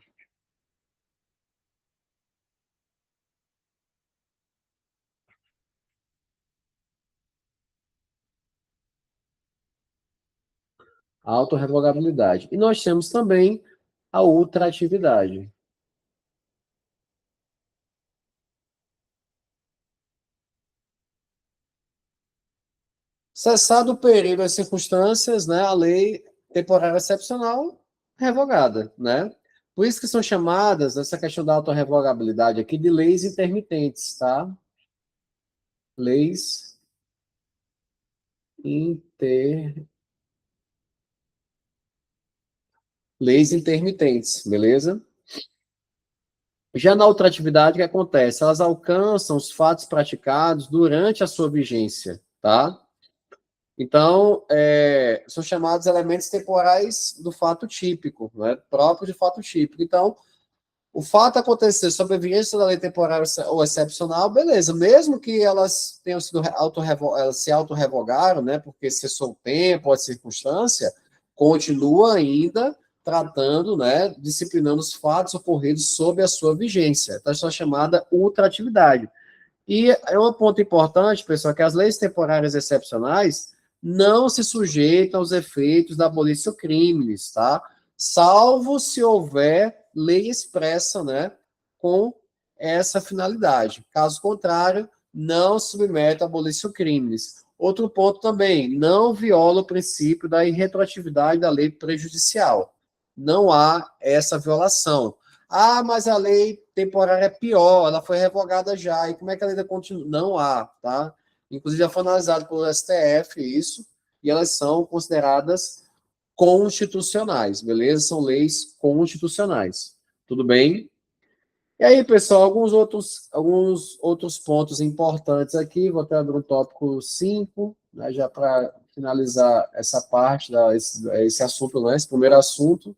A autorrevogabilidade. E nós temos também a ultratividade. Cessado o período as circunstâncias, né, a lei temporária excepcional revogada, né? Por isso que são chamadas, essa questão da autorrevogabilidade aqui, de leis intermitentes, tá? Leis inter... leis intermitentes, beleza? Já na ultratividade, o que acontece? Elas alcançam os fatos praticados durante a sua vigência, tá? Então, são chamados elementos temporais do fato típico, né? Próprio de fato típico. Então, o fato acontecer sob a vigência da lei temporária ou excepcional, beleza, mesmo que elas tenham sido elas se auto-revogaram, né, porque cessou o tempo, ou a circunstância, continua ainda tratando, né, disciplinando os fatos ocorridos sob a sua vigência. Então, isso é chamada ultratividade. E é um ponto importante, pessoal, que as leis temporárias excepcionais não se sujeitam aos efeitos da abolição crimes, tá? Salvo se houver lei expressa, né, com essa finalidade. Caso contrário, não submete a abolição crimes. Outro ponto também, não viola o princípio da irretroatividade da lei prejudicial. Não há essa violação. Ah, mas a lei temporária é pior, ela foi revogada já. E como é que a lei continua? Não há, tá? Inclusive, já foi analisado pelo STF isso, e elas são consideradas constitucionais, beleza? São leis constitucionais. Tudo bem? E aí, pessoal, alguns outros pontos importantes aqui. Vou até abrir o tópico 5, né, já para finalizar essa parte, esse assunto, né, esse primeiro assunto,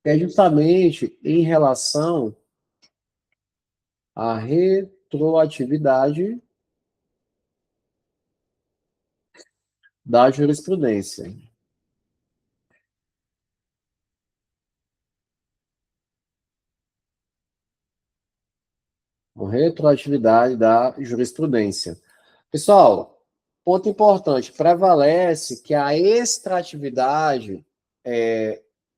que é justamente em relação à retroatividade da jurisprudência. A retroatividade da jurisprudência. Pessoal, ponto importante, prevalece que a extratividade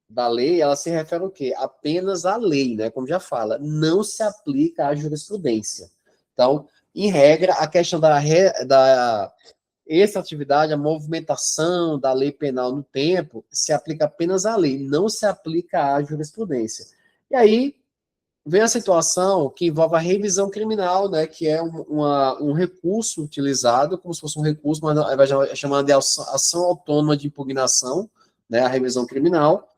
da lei, ela se refere ao quê? Apenas à lei, né? Como já fala, não se aplica à jurisprudência. Então, em regra, a questão da extratividade, a movimentação da lei penal no tempo, se aplica apenas à lei, não se aplica à jurisprudência. E aí vem a situação que envolve a revisão criminal, né, que é um recurso utilizado, como se fosse um recurso, mas é chamada de ação autônoma de impugnação, né, a revisão criminal,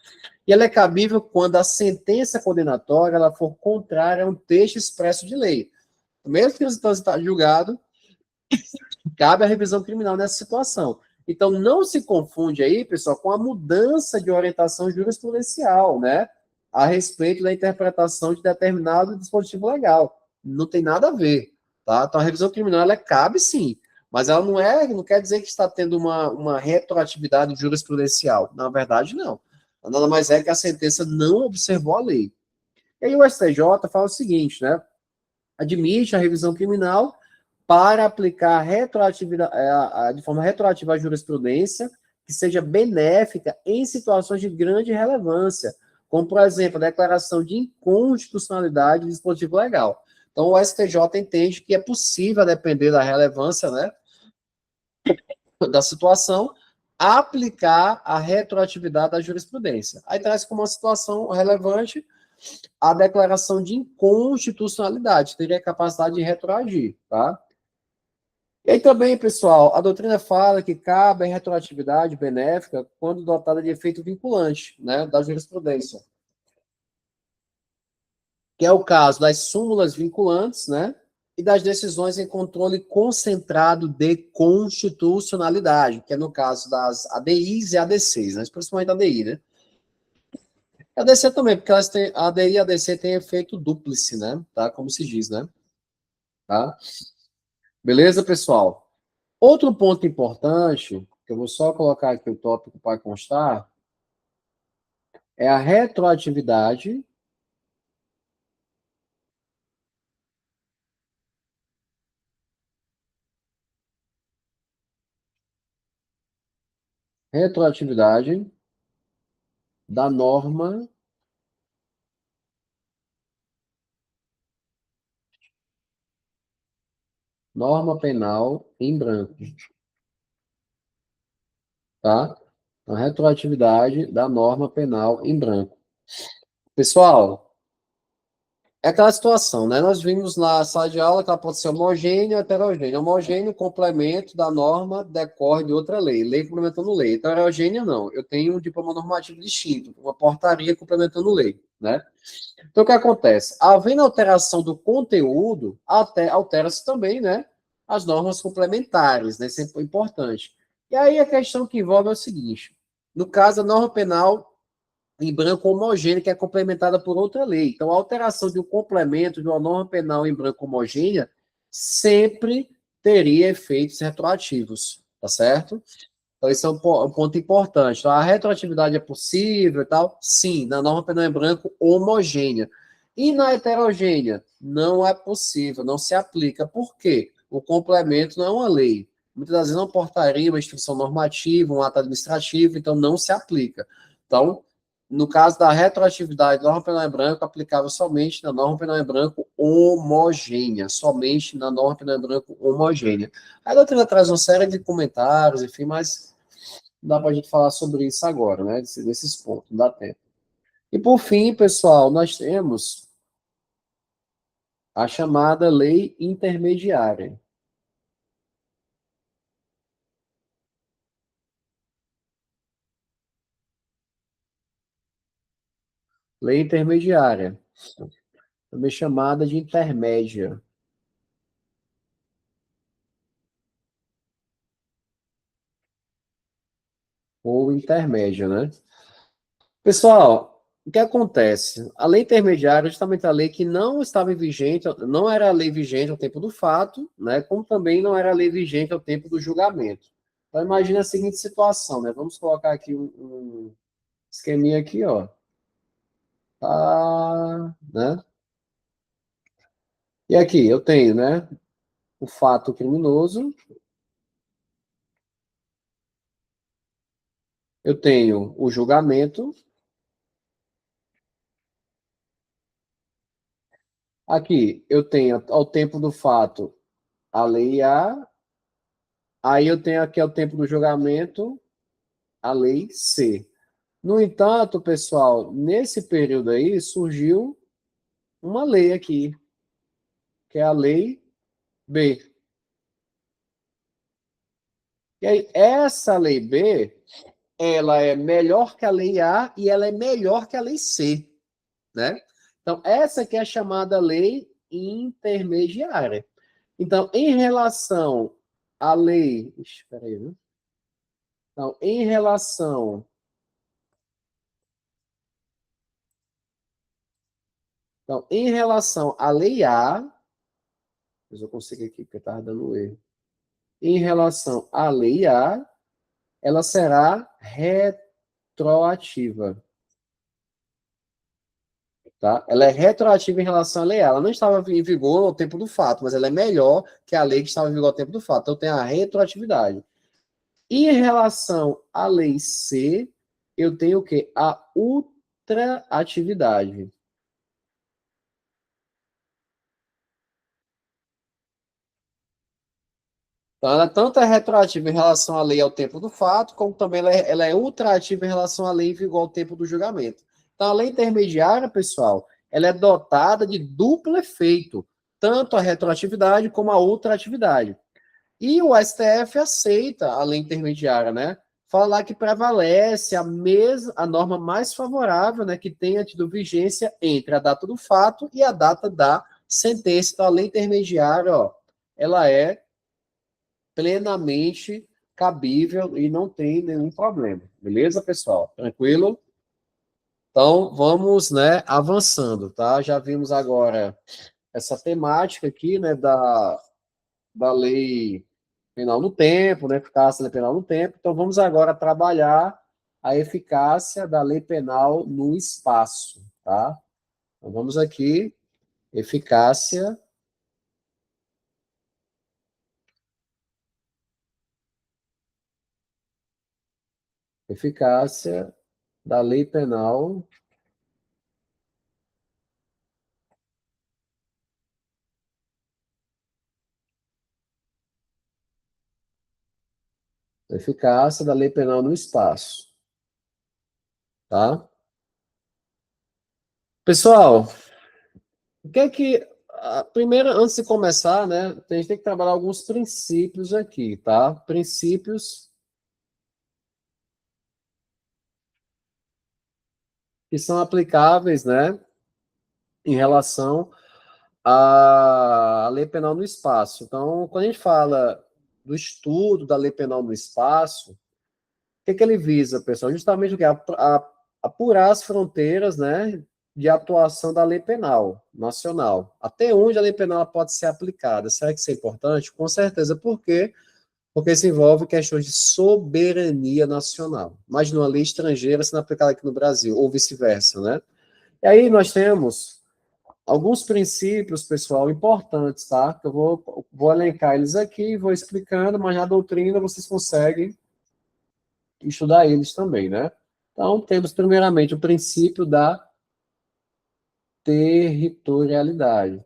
e ela é cabível quando a sentença condenatória ela for contrária a um texto expresso de lei. Mesmo que o instância está julgado, cabe a revisão criminal nessa situação. Então, não se confunde aí, pessoal, com a mudança de orientação jurisprudencial, né? A respeito da interpretação de determinado dispositivo legal. Não tem nada a ver, tá? Então, a revisão criminal, ela cabe sim, mas ela não quer dizer que está tendo uma retroatividade jurisprudencial. Na verdade, não. Nada mais é que a sentença não observou a lei. E aí o STJ fala o seguinte, né? Admite a revisão criminal para aplicar de forma retroativa a jurisprudência que seja benéfica em situações de grande relevância, como, por exemplo, a declaração de inconstitucionalidade do dispositivo legal. Então, o STJ entende que é possível, a depender da relevância, né, da situação, aplicar a retroatividade da jurisprudência. Aí traz como uma situação relevante a declaração de inconstitucionalidade, teria capacidade de retroagir, tá? E aí também, pessoal, a doutrina fala que cabe a retroatividade benéfica quando dotada de efeito vinculante, né, da jurisprudência, que é o caso das súmulas vinculantes, né, e das decisões em controle concentrado de constitucionalidade, que é no caso das ADIs e ADCs, né, principalmente a ADI, né. A ADC também, porque a ADI e a ADC têm efeito dúplice, né, tá, como se diz, né, tá. Beleza, pessoal? Outro ponto importante, que eu vou só colocar aqui o tópico para constar, é a retroatividade da norma penal em branco, tá? A retroatividade da norma penal em branco. Pessoal, É aquela situação, né? Nós vimos na sala de aula que ela pode ser homogênea ou heterogênea. Homogêneo, complemento da norma decorre de outra lei. Lei complementando lei. Heterogênea, não. Eu tenho um diploma normativo distinto, uma portaria complementando lei, né? Então, o que acontece? Havendo alteração do conteúdo, até altera-se também, né? As normas complementares, né? Isso é importante. E aí a questão que envolve é o seguinte: no caso, a norma penal em branco homogênea, que é complementada por outra lei. Então, a alteração de um complemento de uma norma penal em branco homogênea sempre teria efeitos retroativos, tá certo? Então, isso é um ponto importante. Então, a retroatividade é possível e tal? Sim, na norma penal em branco homogênea. E na heterogênea? Não é possível, não se aplica. Por quê? O complemento não é uma lei. Muitas das vezes não portaria, uma instrução normativa, um ato administrativo, então não se aplica. Então, no caso da retroatividade da norma penal em branco, aplicável somente na norma penal em branco homogênea, somente na norma penal em branco homogênea. A doutrina traz uma série de comentários, enfim, mas não dá para a gente falar sobre isso agora, né? Desses pontos, não dá tempo. E por fim, pessoal, nós temos a chamada lei intermediária. Lei intermediária, também chamada de intermédia, ou intermédia, né? Pessoal, o que acontece? A lei intermediária é justamente a lei que não estava vigente, não era a lei vigente ao tempo do fato, né? Como também não era a lei vigente ao tempo do julgamento. Então, imagine a seguinte situação, né? Vamos colocar aqui um esqueminha aqui, ó. Tá, né? E aqui eu tenho, né? O fato criminoso, eu tenho o julgamento. Aqui eu tenho ao tempo do fato a lei A, aí eu tenho aqui ao tempo do julgamento a lei C. No entanto, pessoal, nesse período aí surgiu uma lei aqui, que é a lei B. E aí, essa lei B, ela é melhor que a lei A e ela é melhor que a lei C, né? Então, essa aqui é a chamada lei intermediária. Então, em relação à lei. Espera aí, né? Então, em relação. Então, em relação à lei A, mas eu consigo aqui porque estava dando erro. Em relação à lei A, ela será retroativa. Tá? Ela é retroativa em relação à lei A. Ela não estava em vigor ao tempo do fato, mas ela é melhor que a lei que estava em vigor ao tempo do fato. Então, tem a retroatividade. E em relação à lei C, eu tenho o quê? A ultraatividade. Então, ela tanto é retroativa em relação à lei ao tempo do fato, como também ela é ultraativa em relação à lei em vigor ao tempo do julgamento. Então, a lei intermediária, pessoal, ela é dotada de duplo efeito, tanto a retroatividade como a ultraatividade. E o STF aceita a lei intermediária, né? Falar que prevalece a norma mais favorável, né, que tenha tido vigência entre a data do fato e a data da sentença. Então, a lei intermediária, ó, ela é plenamente cabível e não tem nenhum problema. Beleza, pessoal? Tranquilo? Então, vamos, né, avançando, tá? Já vimos agora essa temática aqui, né, da lei penal no tempo, né, eficácia da lei penal no tempo. Então, vamos agora trabalhar a eficácia da lei penal no espaço, tá? Então, vamos aqui, eficácia, eficácia da lei penal, eficácia da lei penal no espaço, tá? Pessoal, O que é que. Primeiro, antes de começar, né, a gente tem que trabalhar alguns princípios aqui, tá? Princípios que são aplicáveis, né, em relação à lei penal no espaço. Então, quando a gente fala do estudo da lei penal no espaço, o que ele visa, pessoal? Justamente o que? Apurar as fronteiras, né, de atuação da lei penal nacional. Até onde a lei penal pode ser aplicada. Será que isso é importante? Com certeza. Por quê? Porque isso envolve questões de soberania nacional. Imagina uma lei estrangeira sendo aplicada aqui no Brasil, ou vice-versa, né? E aí nós temos alguns princípios, pessoal, importantes, tá? Que eu vou elencar eles aqui, vou explicando, mas na doutrina vocês conseguem estudar eles também, né? Então, temos primeiramente o princípio da territorialidade.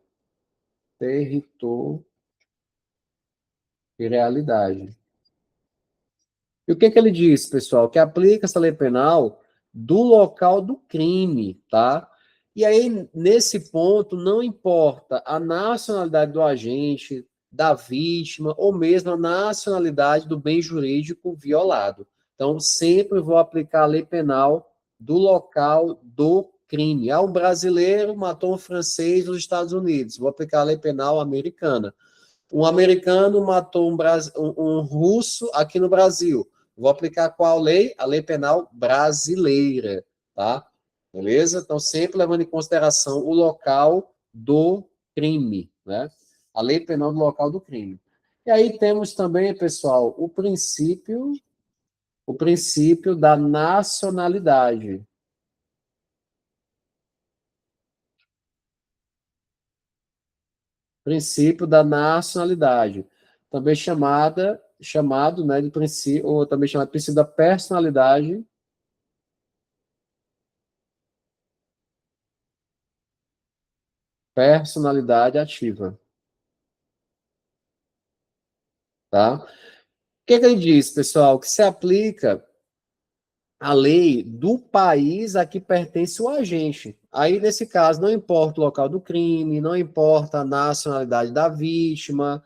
Territorialidade. E o que ele diz, pessoal? Que aplica essa lei penal do local do crime, tá? E aí, nesse ponto, não importa a nacionalidade do agente, da vítima, ou mesmo a nacionalidade do bem jurídico violado. Então, sempre vou aplicar a lei penal do local do crime. Ah, um brasileiro matou um francês nos Estados Unidos. Vou aplicar a lei penal americana. Um americano matou um russo aqui no Brasil. Vou aplicar qual lei? A lei penal brasileira, tá? Beleza? Então, sempre levando em consideração o local do crime, né? A lei penal do local do crime. E aí temos também, pessoal, o princípio da nacionalidade. Princípio da nacionalidade, também chamado, né, de princípio, ou também chamado de princípio da personalidade ativa, tá? O que ele diz, pessoal? Que se aplica a lei do país a que pertence o agente. Aí, nesse caso, não importa o local do crime, não importa a nacionalidade da vítima,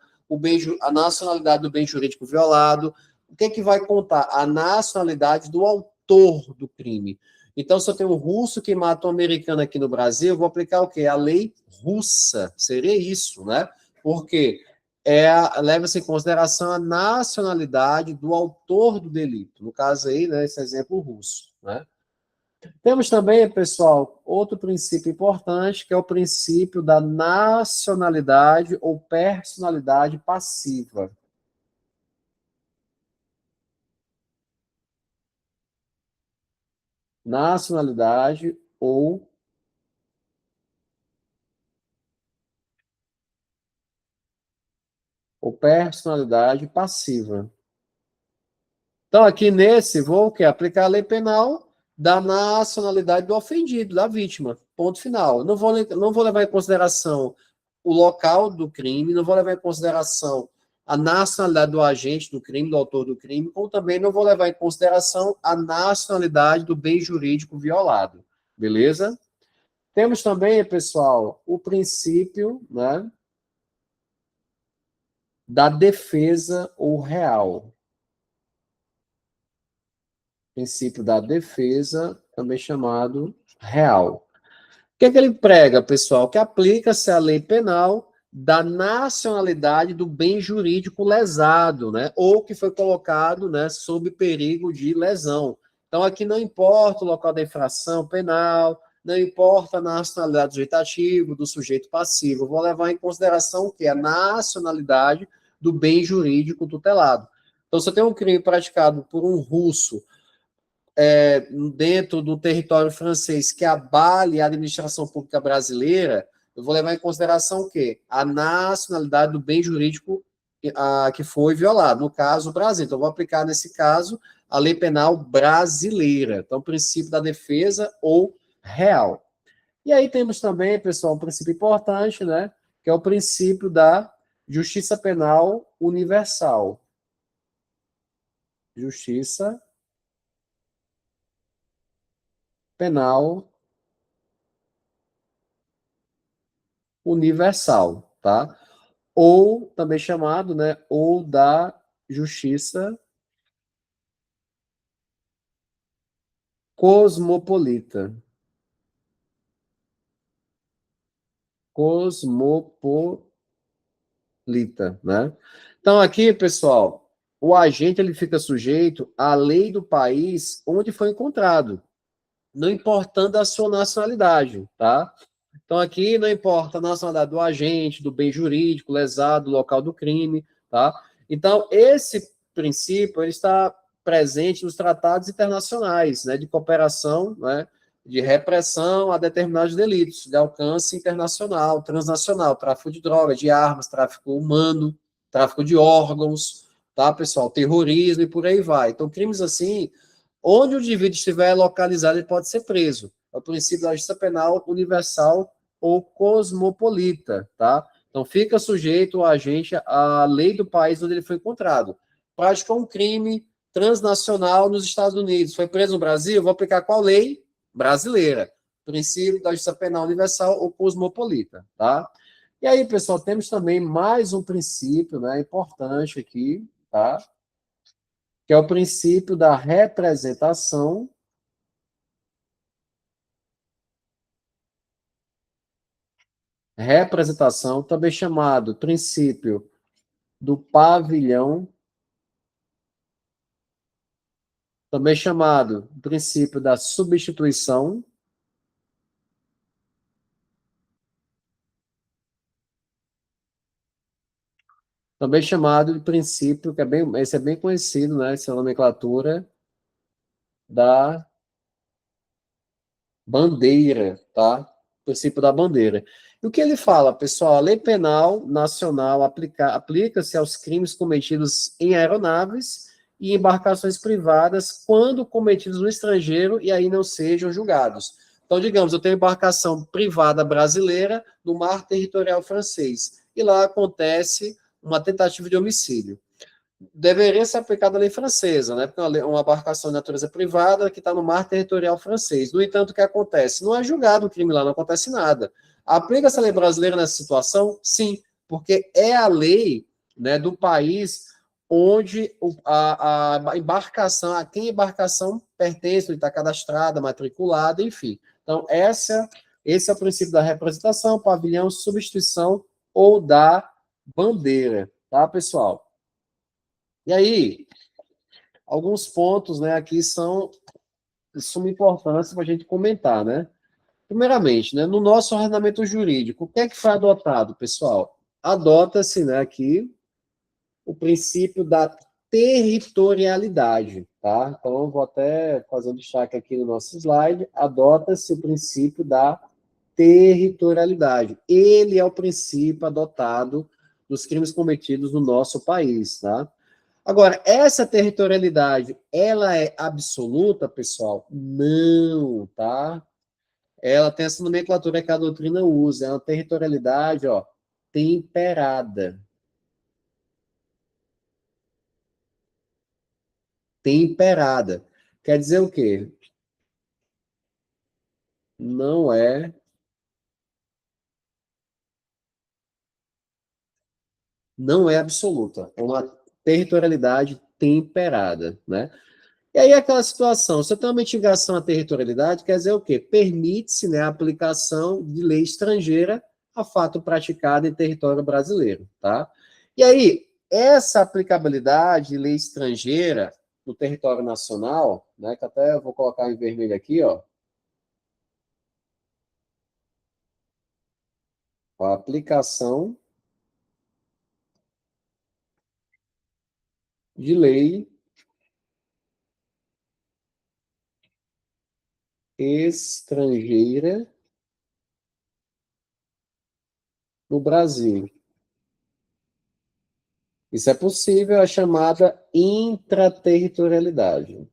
a nacionalidade do bem jurídico violado. O que é que vai contar? A nacionalidade do autor do crime. Então, se eu tenho um russo que mata um americano aqui no Brasil, eu vou aplicar o quê? A lei russa. Seria isso, né? Porque leva-se em consideração a nacionalidade do autor do delito. No caso aí, né, esse exemplo russo, né? Temos também, pessoal, outro princípio importante, que é o princípio da nacionalidade ou personalidade passiva. Nacionalidade ou personalidade passiva. Então, aqui nesse, vou o quê? Aplicar a lei penal da nacionalidade do ofendido, da vítima. Ponto final. Não vou levar em consideração o local do crime, não vou levar em consideração a nacionalidade do agente do crime, do autor do crime, como também não vou levar em consideração a nacionalidade do bem jurídico violado. Beleza? Temos também, pessoal, o princípio, né, da defesa ou real. Princípio da defesa, também chamado real. O que ele prega, pessoal? Que aplica-se a lei penal da nacionalidade do bem jurídico lesado, né? Ou que foi colocado, né, sob perigo de lesão. Então, aqui não importa o local da infração penal, não importa a nacionalidade do sujeito ativo, do sujeito passivo. Eu vou levar em consideração o que? A nacionalidade do bem jurídico tutelado. Então, se eu tenho um crime praticado por um russo dentro do território francês que abale a administração pública brasileira, eu vou levar em consideração o quê? A nacionalidade do bem jurídico que foi violado, no caso, o Brasil. Então, eu vou aplicar, nesse caso, a lei penal brasileira. Então, o princípio da defesa ou real. E aí temos também, pessoal, um princípio importante, né? Que é o princípio da justiça penal universal. Justiça penal universal, tá? Ou também chamado, né, ou da justiça cosmopolita. Cosmopolita, né? Então aqui, pessoal, o agente ele fica sujeito à lei do país onde foi encontrado, não importando a sua nacionalidade, tá? Então, aqui não importa a nacionalidade do agente, do bem jurídico lesado, do local do crime, tá? Então, esse princípio ele está presente nos tratados internacionais, né, de cooperação, né, de repressão a determinados delitos de alcance internacional, transnacional, tráfico de drogas, de armas, tráfico humano, tráfico de órgãos, tá, pessoal? Terrorismo e por aí vai. Então, crimes assim, onde o indivíduo estiver localizado, ele pode ser preso. É o princípio da justiça penal universal ou cosmopolita, tá? Então, fica sujeito o agente à lei do país onde ele foi encontrado. Praticou um crime transnacional nos Estados Unidos, foi preso no Brasil, vou aplicar qual lei? Brasileira. Princípio da justiça penal universal ou cosmopolita, tá? E aí, pessoal, temos também mais um princípio, né, importante aqui, tá? Que é o princípio da representação, também chamado princípio do pavilhão, também chamado princípio da substituição, também chamado de princípio, que é bem, esse é bem conhecido, né, essa nomenclatura da bandeira, tá? O princípio da bandeira. E o que ele fala, pessoal? A lei penal nacional aplica-se aos crimes cometidos em aeronaves e embarcações privadas quando cometidos no estrangeiro e aí não sejam julgados. Então, digamos, eu tenho embarcação privada brasileira no mar territorial francês e lá acontece uma tentativa de homicídio. Deveria ser aplicada a lei francesa, né? Porque é uma embarcação de natureza privada que está no mar territorial francês. No entanto, o que acontece? Não é julgado o crime lá, não acontece nada. Aplica-se a lei brasileira nessa situação? Sim, porque é a lei, né, do país onde a embarcação, a quem a embarcação pertence, onde está cadastrada, matriculada, enfim. Então, esse é o princípio da representação, pavilhão, substituição ou da bandeira, tá, pessoal? E aí, alguns pontos, né, aqui são de suma importância para a gente comentar, né? Primeiramente, né, no nosso ordenamento jurídico, o que é que foi adotado, pessoal? Adota-se, né, aqui o princípio da territorialidade, tá? Então, eu vou até fazer um destaque aqui no nosso slide. Adota-se o princípio da territorialidade. Ele é o princípio adotado nos crimes cometidos no nosso país, tá? Agora, essa territorialidade, ela é absoluta, pessoal? Não, tá? Ela tem essa nomenclatura que a doutrina usa, é uma territorialidade, ó, temperada. Temperada. Quer dizer o quê? Não é, não é absoluta. É uma territorialidade temperada, né? E aí aquela situação, se eu tenho uma mitigação à territorialidade, quer dizer o quê? Permite-se, né, a aplicação de lei estrangeira a fato praticado em território brasileiro, tá? E aí, essa aplicabilidade de lei estrangeira no território nacional, né, que até eu vou colocar em vermelho aqui, ó, a aplicação de lei estrangeira no Brasil. Isso é possível, a chamada intraterritorialidade.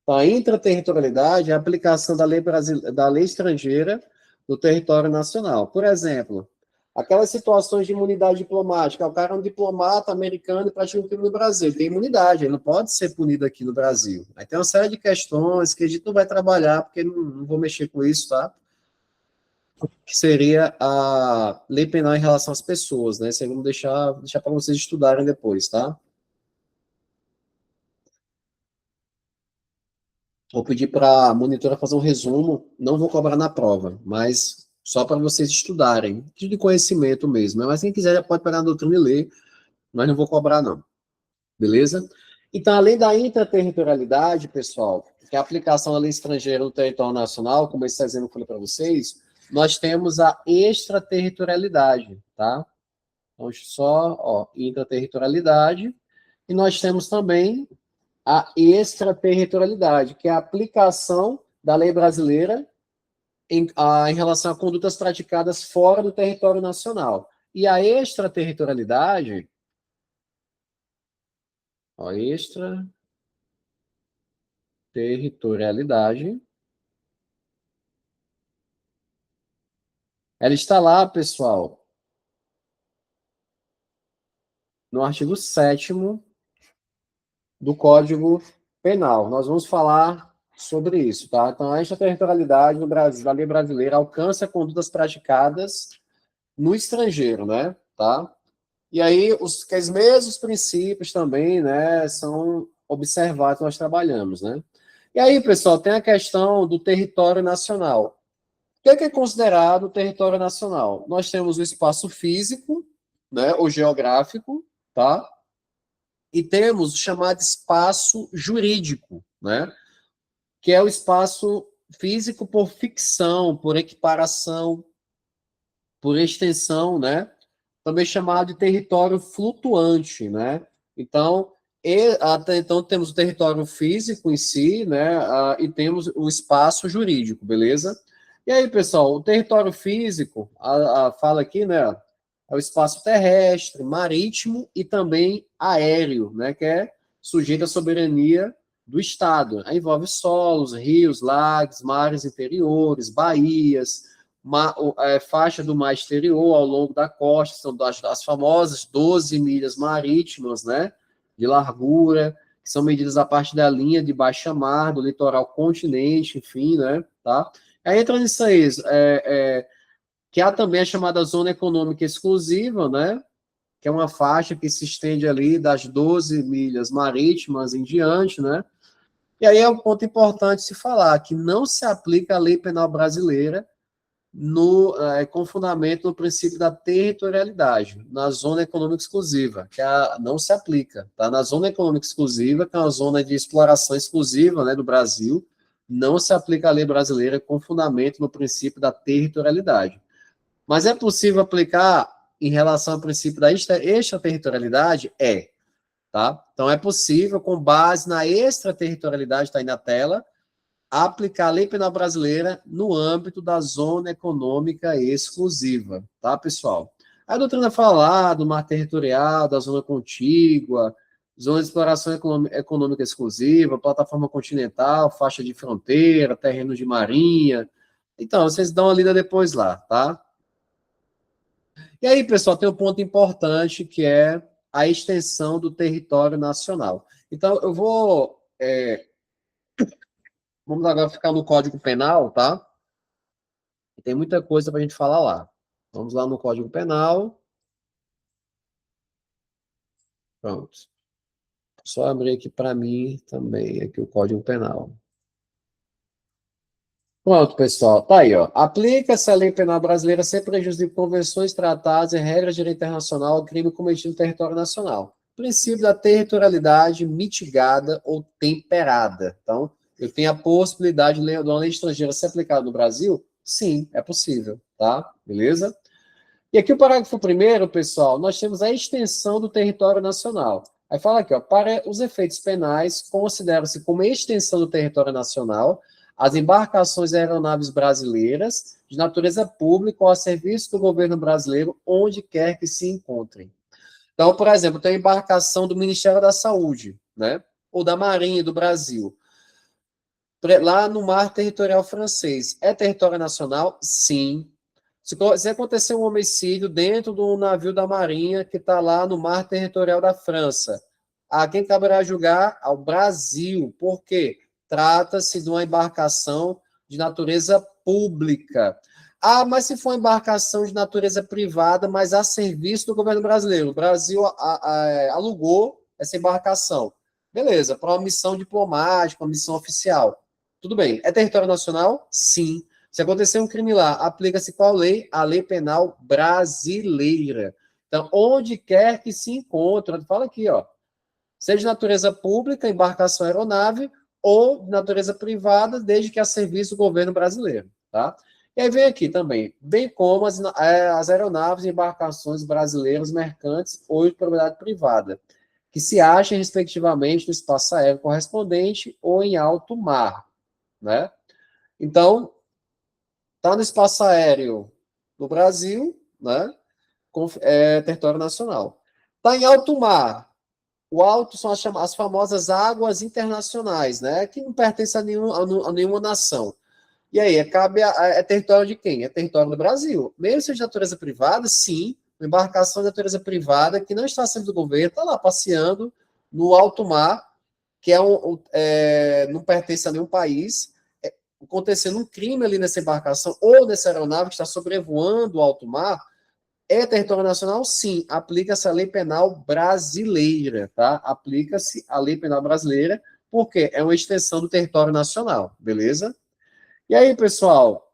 A intraterritorialidade é a aplicação da lei estrangeira no território nacional. Por exemplo, Aquelas situações de imunidade diplomática, o cara é um diplomata americano e pratica um crime no Brasil, ele tem imunidade, ele não pode ser punido aqui no Brasil. Aí tem uma série de questões que a gente não vai trabalhar, porque não vou mexer com isso, tá? Que seria a lei penal em relação às pessoas, né? Isso aí vamos deixar para vocês estudarem depois, tá? Vou pedir para a monitora fazer um resumo, não vou cobrar na prova, mas só para vocês estudarem, de conhecimento mesmo, né? Mas quem quiser já pode pegar a doutrina e ler, mas não vou cobrar não, beleza? Então, além da intraterritorialidade, pessoal, que é a aplicação da lei estrangeira no território nacional, como esse exemplo que eu falei para vocês, nós temos a extraterritorialidade, tá? Então, só, ó, intraterritorialidade, e nós temos também a extraterritorialidade, que é a aplicação da lei brasileira em relação a condutas praticadas fora do território nacional. E a extraterritorialidade, ó, extraterritorialidade, ela está lá, pessoal, no artigo 7º do Código Penal. Nós vamos falar sobre isso, tá? Então, a extraterritorialidade no Brasil, da lei brasileira alcança condutas praticadas no estrangeiro, né? Tá? E aí, os mesmos princípios também, né, são observados, nós trabalhamos, né? E aí, pessoal, tem a questão do território nacional. O que é considerado território nacional? Nós temos o espaço físico, né, ou geográfico, tá? E temos o chamado espaço jurídico, né? Que é o espaço físico por ficção, por equiparação, por extensão, né? Também chamado de território flutuante, né? Então, até então temos o território físico em si, né? E temos o espaço jurídico, beleza? E aí, pessoal, o território físico, fala aqui, né? É o espaço terrestre, marítimo e também aéreo, né? Que é sujeito à soberania do Estado. Aí envolve solos, rios, lagos, mares interiores, baías, faixa do mar exterior ao longo da costa, são as famosas 12 milhas marítimas, né, de largura, que são medidas a partir da linha de baixa mar, do litoral continente, enfim, né, tá? Aí entra nisso aí, que há também a chamada zona econômica exclusiva, né, que é uma faixa que se estende ali das 12 milhas marítimas em diante, né, e aí é um ponto importante se falar, que não se aplica a lei penal brasileira com fundamento no princípio da territorialidade, na zona econômica exclusiva, que não se aplica. Tá? Na zona econômica exclusiva, que é uma zona de exploração exclusiva, né, do Brasil, não se aplica a lei brasileira com fundamento no princípio da territorialidade. Mas é possível aplicar em relação ao princípio da extraterritorialidade? É. Tá? Então, é possível, com base na extraterritorialidade, está aí na tela, aplicar a lei penal brasileira no âmbito da zona econômica exclusiva, tá, pessoal? A doutrina fala lá do mar territorial, da zona contígua, zona de exploração econômica exclusiva, plataforma continental, faixa de fronteira, terreno de marinha. Então, vocês dão uma lida depois lá, tá? E aí, pessoal, tem um ponto importante que é a extensão do território nacional. Então, vamos agora ficar no Código Penal, tá? Tem muita coisa para a gente falar lá. Vamos lá no Código Penal. Pronto. Só abrir aqui para mim também, aqui o Código Penal. Pronto, pessoal. Tá aí, ó. Aplica-se a lei penal brasileira sem prejuízo de convenções, tratados e regras de direito internacional ao crime cometido no território nacional. Princípio da territorialidade mitigada ou temperada. Então, eu tenho a possibilidade de uma lei estrangeira ser aplicada no Brasil? Sim, é possível, tá? Beleza? E aqui o parágrafo primeiro, pessoal, nós temos a extensão do território nacional. Aí fala aqui, ó, para os efeitos penais, considera-se como extensão do território nacional as embarcações e aeronaves brasileiras de natureza pública ou a serviço do governo brasileiro, onde quer que se encontrem. Então, por exemplo, tem a embarcação do Ministério da Saúde, né? Ou da Marinha do Brasil. Lá no mar territorial francês. É território nacional? Sim. Se acontecer um homicídio dentro de um navio da Marinha que está lá no mar territorial da França, a quem caberá julgar? Ao Brasil. Por quê? Trata-se de uma embarcação de natureza pública. Ah, mas se for embarcação de natureza privada, mas a serviço do governo brasileiro, o Brasil alugou essa embarcação. Beleza, para uma missão diplomática, uma missão oficial. Tudo bem. É território nacional? Sim. Se acontecer um crime lá, aplica-se qual lei? A lei penal brasileira. Então, onde quer que se encontre, fala aqui, ó, seja de natureza pública, embarcação aeronave, ou de natureza privada, desde que a serviço do governo brasileiro, tá? E aí vem aqui também, bem como as aeronaves e embarcações brasileiras mercantes ou de propriedade privada, que se achem, respectivamente, no espaço aéreo correspondente ou em alto mar, né? Então, está no espaço aéreo do Brasil, né? Território nacional. Está em alto mar. O alto são as famosas águas internacionais, né? Que não pertencem a nenhuma nação. E aí, é território de quem? É território do Brasil. Mesmo seja de natureza privada, sim, uma embarcação de natureza privada que não está sendo do governo, está lá passeando no alto mar, que não pertence a nenhum país, acontecendo um crime ali nessa embarcação ou nessa aeronave que está sobrevoando o alto mar, é território nacional? Sim. Aplica-se a lei penal brasileira, tá? Aplica-se a lei penal brasileira, porque é uma extensão do território nacional, beleza? E aí, pessoal,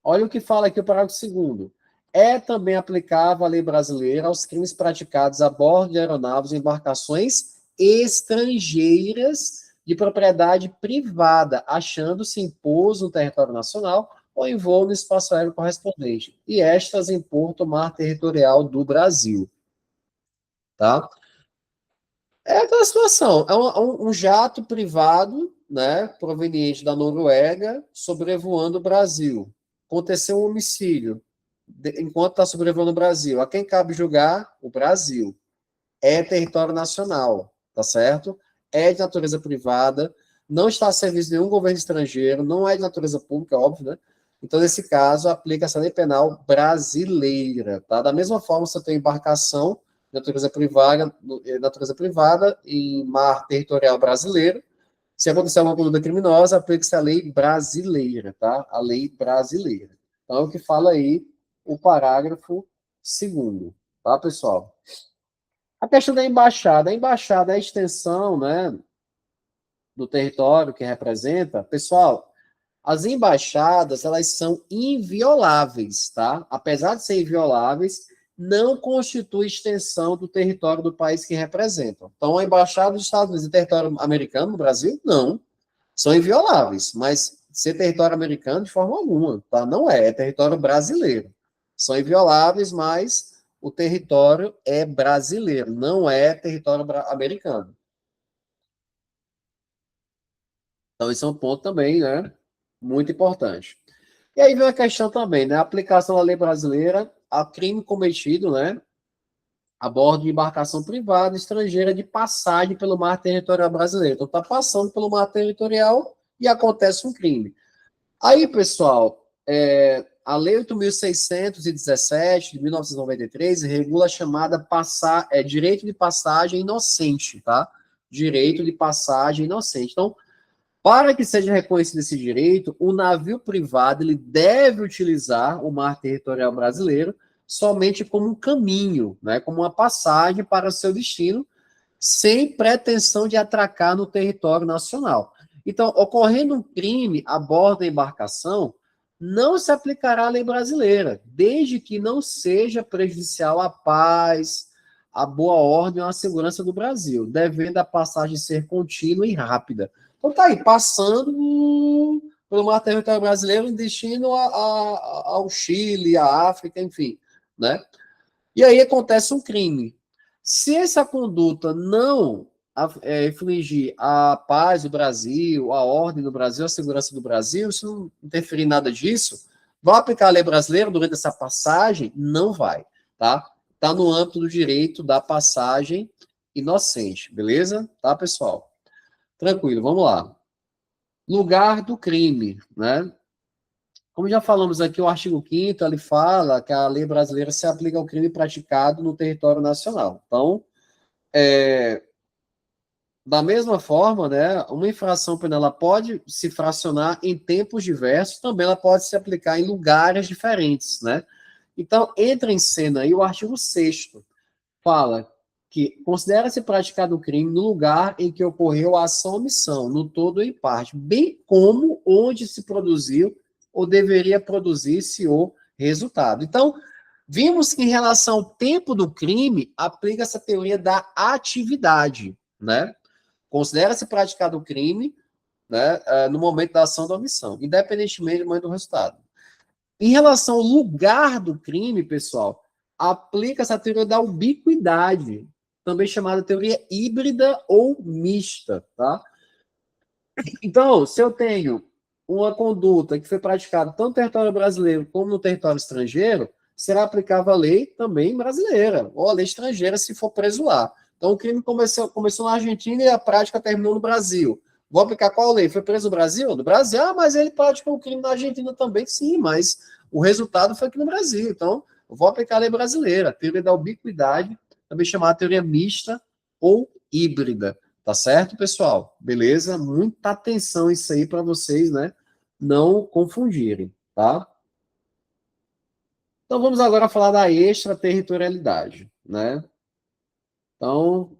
olha o que fala aqui o parágrafo 2º. É também aplicável a lei brasileira aos crimes praticados a bordo de aeronaves e embarcações estrangeiras de propriedade privada, achando-se em pouso no território nacional ou em voo no espaço aéreo correspondente, e estas em porto mar territorial do Brasil. Tá? É aquela situação, um jato privado, né, proveniente da Noruega, sobrevoando o Brasil. Aconteceu um homicídio enquanto está sobrevoando o Brasil. A quem cabe julgar? O Brasil. É território nacional, tá certo? É de natureza privada, não está a serviço de nenhum governo estrangeiro, não é de natureza pública, óbvio, né? Então, nesse caso, aplica-se a lei penal brasileira, tá? Da mesma forma, você tem embarcação de natureza privada em mar territorial brasileiro. Se acontecer alguma conduta criminosa, aplica-se a lei brasileira, tá? A lei brasileira. Então, é o que fala aí o parágrafo 2º, tá, pessoal? A questão da embaixada. A embaixada é a extensão, né, do território que representa. Pessoal, as embaixadas, elas são invioláveis, tá? Apesar de serem invioláveis, não constitui extensão do território do país que representam. Então, a embaixada dos Estados Unidos e território americano no Brasil, não. São invioláveis, mas ser território americano de forma alguma, tá? Não é território brasileiro. São invioláveis, mas o território é brasileiro, não é território americano. Então, isso é um ponto também, né? Muito importante. E aí vem a questão também, né? A aplicação da lei brasileira a crime cometido, né? A bordo de embarcação privada estrangeira de passagem pelo mar territorial brasileiro. Então, está passando pelo mar territorial e acontece um crime. Aí, pessoal, a Lei 8.617, de 1993, regula a chamada direito de passagem inocente, tá? Direito de passagem inocente. Então, para que seja reconhecido esse direito, o navio privado ele deve utilizar o mar territorial brasileiro somente como um caminho, né, como uma passagem para o seu destino, sem pretensão de atracar no território nacional. Então, ocorrendo um crime a bordo da embarcação, não se aplicará a lei brasileira, desde que não seja prejudicial à paz, à boa ordem ou à segurança do Brasil, devendo a passagem ser contínua e rápida. Então tá aí, passando pelo mar territorial brasileiro em destino ao Chile, à África, enfim, né? E aí acontece um crime. Se essa conduta não infligir a paz do Brasil, a ordem do Brasil, a segurança do Brasil, se não interferir em nada disso, vai aplicar a lei brasileira durante essa passagem? Não vai, tá? Tá no âmbito do direito da passagem inocente, beleza? Tá, pessoal? Tranquilo, vamos lá. Lugar do crime, né? Como já falamos aqui, o artigo 5º, ele fala que a lei brasileira se aplica ao crime praticado no território nacional. Então, da mesma forma, né, uma infração penal ela pode se fracionar em tempos diversos, também ela pode se aplicar em lugares diferentes, né? Então, entra em cena aí o artigo 6º, fala que considera-se praticado o crime no lugar em que ocorreu a ação ou omissão, no todo ou em parte, bem como onde se produziu ou deveria produzir-se o resultado. Então, vimos que em relação ao tempo do crime, aplica essa teoria da atividade, né? Considera-se praticado o crime, né, no momento da ação ou da omissão, independentemente do momento do resultado. Em relação ao lugar do crime, pessoal, aplica essa teoria da ubiquidade, também chamada teoria híbrida ou mista, tá? Então, se eu tenho uma conduta que foi praticada tanto no território brasileiro como no território estrangeiro, será aplicável a lei também brasileira, ou a lei estrangeira, se for preso lá. Então, o crime começou na Argentina e a prática terminou no Brasil. Vou aplicar qual lei? Foi preso no Brasil? No Brasil, mas ele praticou o crime na Argentina também, sim, mas o resultado foi aqui no Brasil. Então, eu vou aplicar a lei brasileira, a teoria da ubiquidade, também chamada teoria mista ou híbrida. Tá certo, pessoal? Beleza? Muita atenção isso aí para vocês, né? Não confundirem, tá? Então, vamos agora falar da extraterritorialidade, né? Então,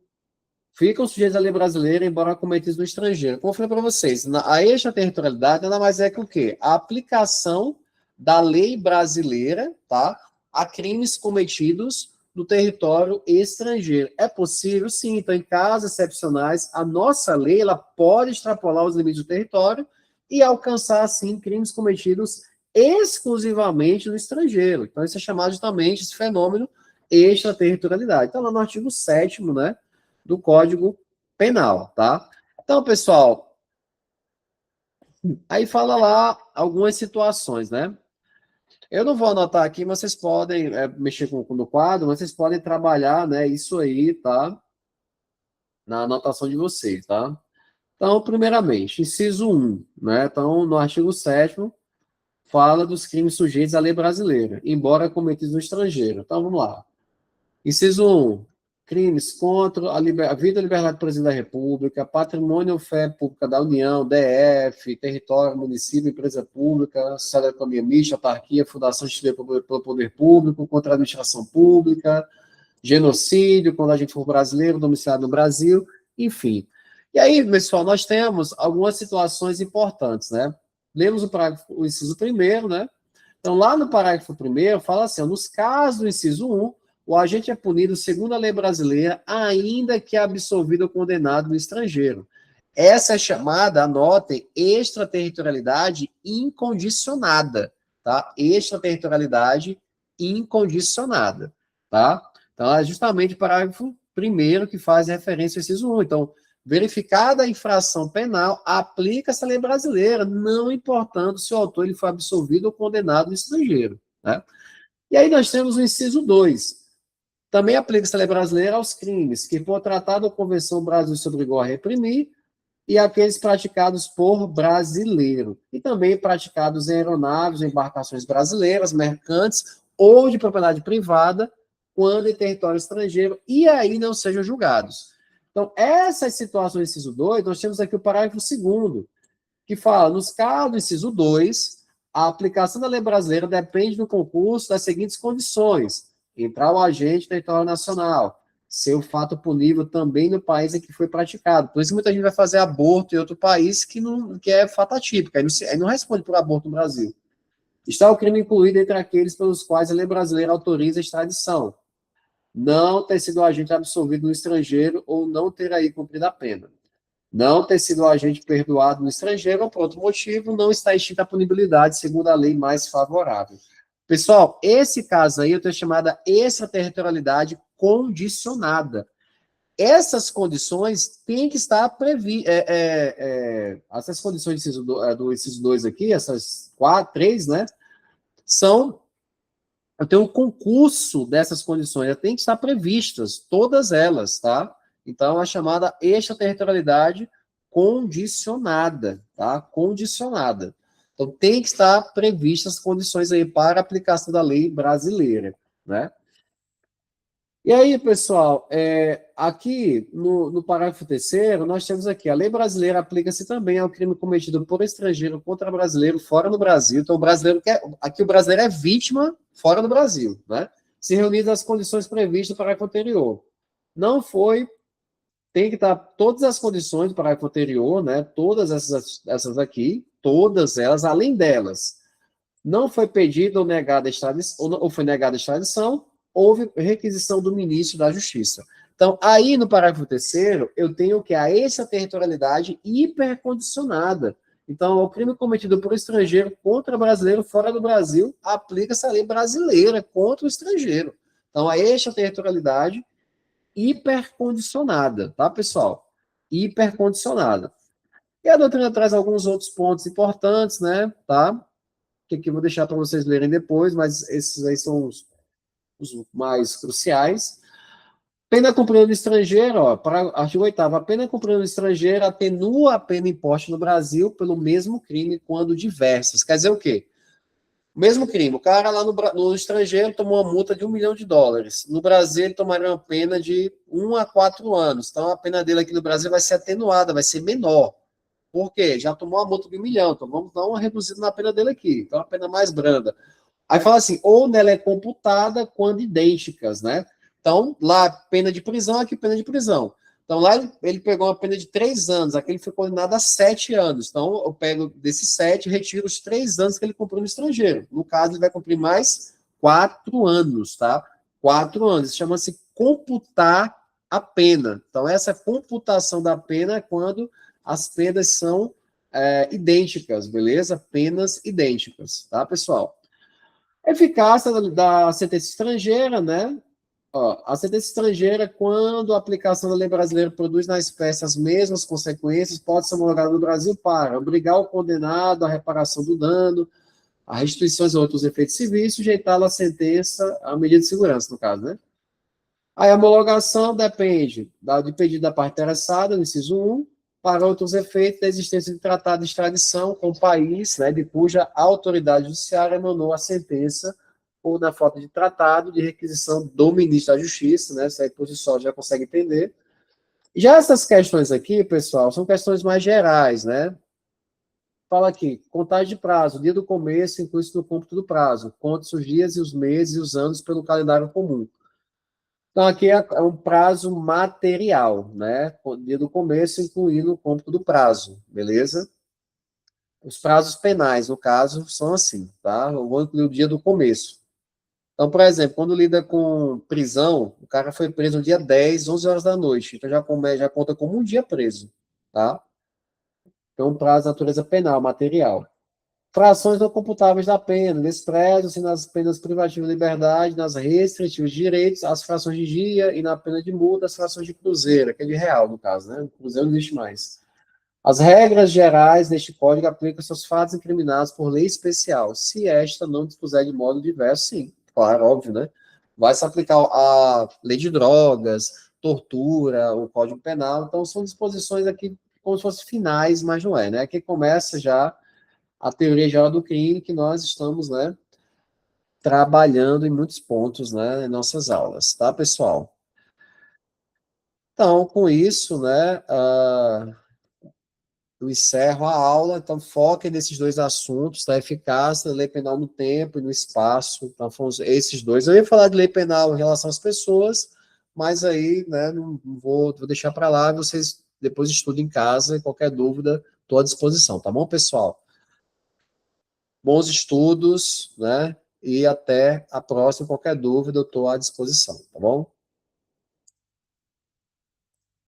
ficam sujeitos à lei brasileira, embora cometidos no estrangeiro. Como eu falei para vocês, a extraterritorialidade nada mais é que o quê? A aplicação da lei brasileira, tá? A crimes cometidos no território estrangeiro. É possível? Sim. Então, em casos excepcionais, a nossa lei ela pode extrapolar os limites do território e alcançar, assim, crimes cometidos exclusivamente no estrangeiro. Então, isso é chamado justamente esse fenômeno extraterritorialidade. Então, lá no artigo 7º, né, do Código Penal, tá? Então, pessoal, aí fala lá algumas situações, né? Eu não vou anotar aqui, mas vocês podem mexer no quadro, mas vocês podem trabalhar, né, isso aí, tá? Na anotação de vocês, tá? Então, primeiramente, inciso 1, né? Então, no artigo 7º, fala dos crimes sujeitos à lei brasileira, embora cometidos no estrangeiro. Então, vamos lá. Inciso 1. Crimes contra a vida e liberdade do presidente da República, patrimônio ou fé pública da União, DF, território, município, empresa pública, sociedade de economia mista, autarquia, fundação instituída pelo poder público, contra a administração pública, genocídio, quando a gente for brasileiro, domiciliado no Brasil, enfim. E aí, pessoal, nós temos algumas situações importantes, né? Lemos o inciso 1º, né? Então, lá no parágrafo 1º, fala assim, ó, nos casos do inciso 1, o agente é punido segundo a lei brasileira, ainda que absolvido ou condenado no estrangeiro. Essa é chamada, anotem, extraterritorialidade incondicionada, tá? Extraterritorialidade incondicionada, tá? Então, é justamente o parágrafo 1º que faz referência ao inciso 1. Então, verificada a infração penal, aplica-se a lei brasileira, não importando se o autor ele foi absolvido ou condenado no estrangeiro, né? E aí nós temos o inciso 2. Também aplica-se a lei brasileira aos crimes que for tratado a Convenção Brasil se obrigou a reprimir e aqueles praticados por brasileiro. E também praticados em aeronaves, embarcações brasileiras, mercantes ou de propriedade privada, quando em território estrangeiro, e aí não sejam julgados. Então, essas situações do inciso 2, nós temos aqui o parágrafo 2º, que fala, nos casos do inciso 2, a aplicação da lei brasileira depende do concurso das seguintes condições: entrar o agente no território nacional, ser o fato punível também no país em que foi praticado. Por isso muita gente vai fazer aborto em outro país que é fato atípico, aí não responde por aborto no Brasil. Está o crime incluído entre aqueles pelos quais a lei brasileira autoriza a extradição. Não ter sido agente absolvido no estrangeiro ou não ter aí cumprido a pena. Não ter sido agente perdoado no estrangeiro ou por outro motivo, não está extinta a punibilidade segundo a lei mais favorável. Pessoal, esse caso aí eu tenho chamada extraterritorialidade condicionada. Essas condições têm que estar previstas. Essas condições do inciso 2 aqui, essas 3, né? Eu tenho um concurso dessas condições, tem que estar previstas, todas elas, tá? Então, a chamada extraterritorialidade condicionada, tá? Condicionada. Então, tem que estar previstas as condições aí para a aplicação da lei brasileira, né? E aí, pessoal, aqui no parágrafo 3º, nós temos aqui, a lei brasileira aplica-se também ao crime cometido por estrangeiro contra brasileiro fora do Brasil. Então, aqui o brasileiro é vítima fora do Brasil, né? Se reunidas as condições previstas no parágrafo anterior. Não foi, tem que estar todas as condições do parágrafo anterior, né? Todas essas aqui, todas elas, além delas, não foi pedido ou negada a extradição, ou foi negada a extradição, houve requisição do ministro da Justiça. Então, aí no parágrafo 3º, eu tenho que a extraterritorialidade hipercondicionada. Então, o crime cometido por estrangeiro contra brasileiro fora do Brasil, aplica-se a lei brasileira contra o estrangeiro. Então, a extraterritorialidade hipercondicionada, tá, pessoal? Hipercondicionada. E a doutrina traz alguns outros pontos importantes, né, tá? Que aqui eu vou deixar para vocês lerem depois, mas esses aí são os mais cruciais. Pena cumprida no estrangeiro, ó, para artigo 8º, a pena cumprida no estrangeiro atenua a pena imposta no Brasil pelo mesmo crime quando diversas. Quer dizer o quê? O mesmo crime, o cara lá no estrangeiro tomou uma multa de US$ 1 milhão. No Brasil, ele tomaria uma pena de 1 a 4 anos. Então, a pena dele aqui no Brasil vai ser atenuada, vai ser menor. Por quê? Já tomou uma multa de 1 milhão, então vamos dar uma reduzida na pena dele aqui. Então, a pena mais branda. Aí fala assim, ou nela é computada quando idênticas, né? Então, lá, pena de prisão, aqui pena de prisão. Então, lá ele pegou uma pena de 3 anos, aqui ele foi condenado a 7 anos. Então, eu pego desses 7 e retiro os 3 anos que ele cumpriu no estrangeiro. No caso, ele vai cumprir mais 4 anos, tá? 4 anos. Isso chama-se computar a pena. Então, essa computação da pena é quando as penas são idênticas, beleza? Penas idênticas, tá, pessoal? Eficácia da sentença estrangeira, né? Ó, a sentença estrangeira, quando a aplicação da lei brasileira produz na espécie as mesmas consequências, pode ser homologada no Brasil para obrigar o condenado à reparação do dano, a restituições ou outros efeitos civis, sujeitá-lo à sentença, à medida de segurança, no caso, né? Aí a homologação depende de pedido da parte interessada, no inciso 1, para outros efeitos da existência de tratado de extradição com o país, né, de cuja autoridade judiciária emanou a sentença, ou na falta de tratado de requisição do ministro da Justiça, né, isso aí por si só já consegue entender. Já essas questões aqui, pessoal, são questões mais gerais, né? Fala aqui, contagem de prazo, dia do começo, inclui-se no cômputo do prazo, conte-se os dias e os meses e os anos pelo calendário comum. Então, aqui é um prazo material, né? Dia do começo, incluindo o cômputo do prazo, beleza? Os prazos penais, no caso, são assim, tá? Eu vou incluir o dia do começo. Então, por exemplo, quando lida com prisão, o cara foi preso no dia 10, 11 horas da noite. Então, já conta como um dia preso, tá? Então, prazo de natureza penal, material. Frações não computáveis da pena, desprezam-se nas penas privativas de liberdade, nas restritivas de direitos, as frações de dia e na pena de multa, as frações de cruzeiro, aquele de real, no caso, né? O cruzeiro não existe mais. As regras gerais deste código aplicam-se aos fatos incriminados por lei especial, se esta não dispuser de modo diverso, sim, claro, óbvio, né? Vai se aplicar a lei de drogas, tortura, o Código Penal, então são disposições aqui como se fossem finais, mas não é, né? Aqui começa já a teoria geral do crime que nós estamos, né, trabalhando em muitos pontos, né, em nossas aulas, tá, pessoal? Então, com isso, né, eu encerro a aula, então foquem nesses dois assuntos, tá, eficácia da lei penal no tempo e no espaço, então foram esses dois. Eu ia falar de lei penal em relação às pessoas, mas aí, né, não vou deixar para lá, vocês depois estudem em casa, e qualquer dúvida, estou à disposição, tá bom, pessoal? Bons estudos, né? E até a próxima. Qualquer dúvida, eu estou à disposição, tá bom?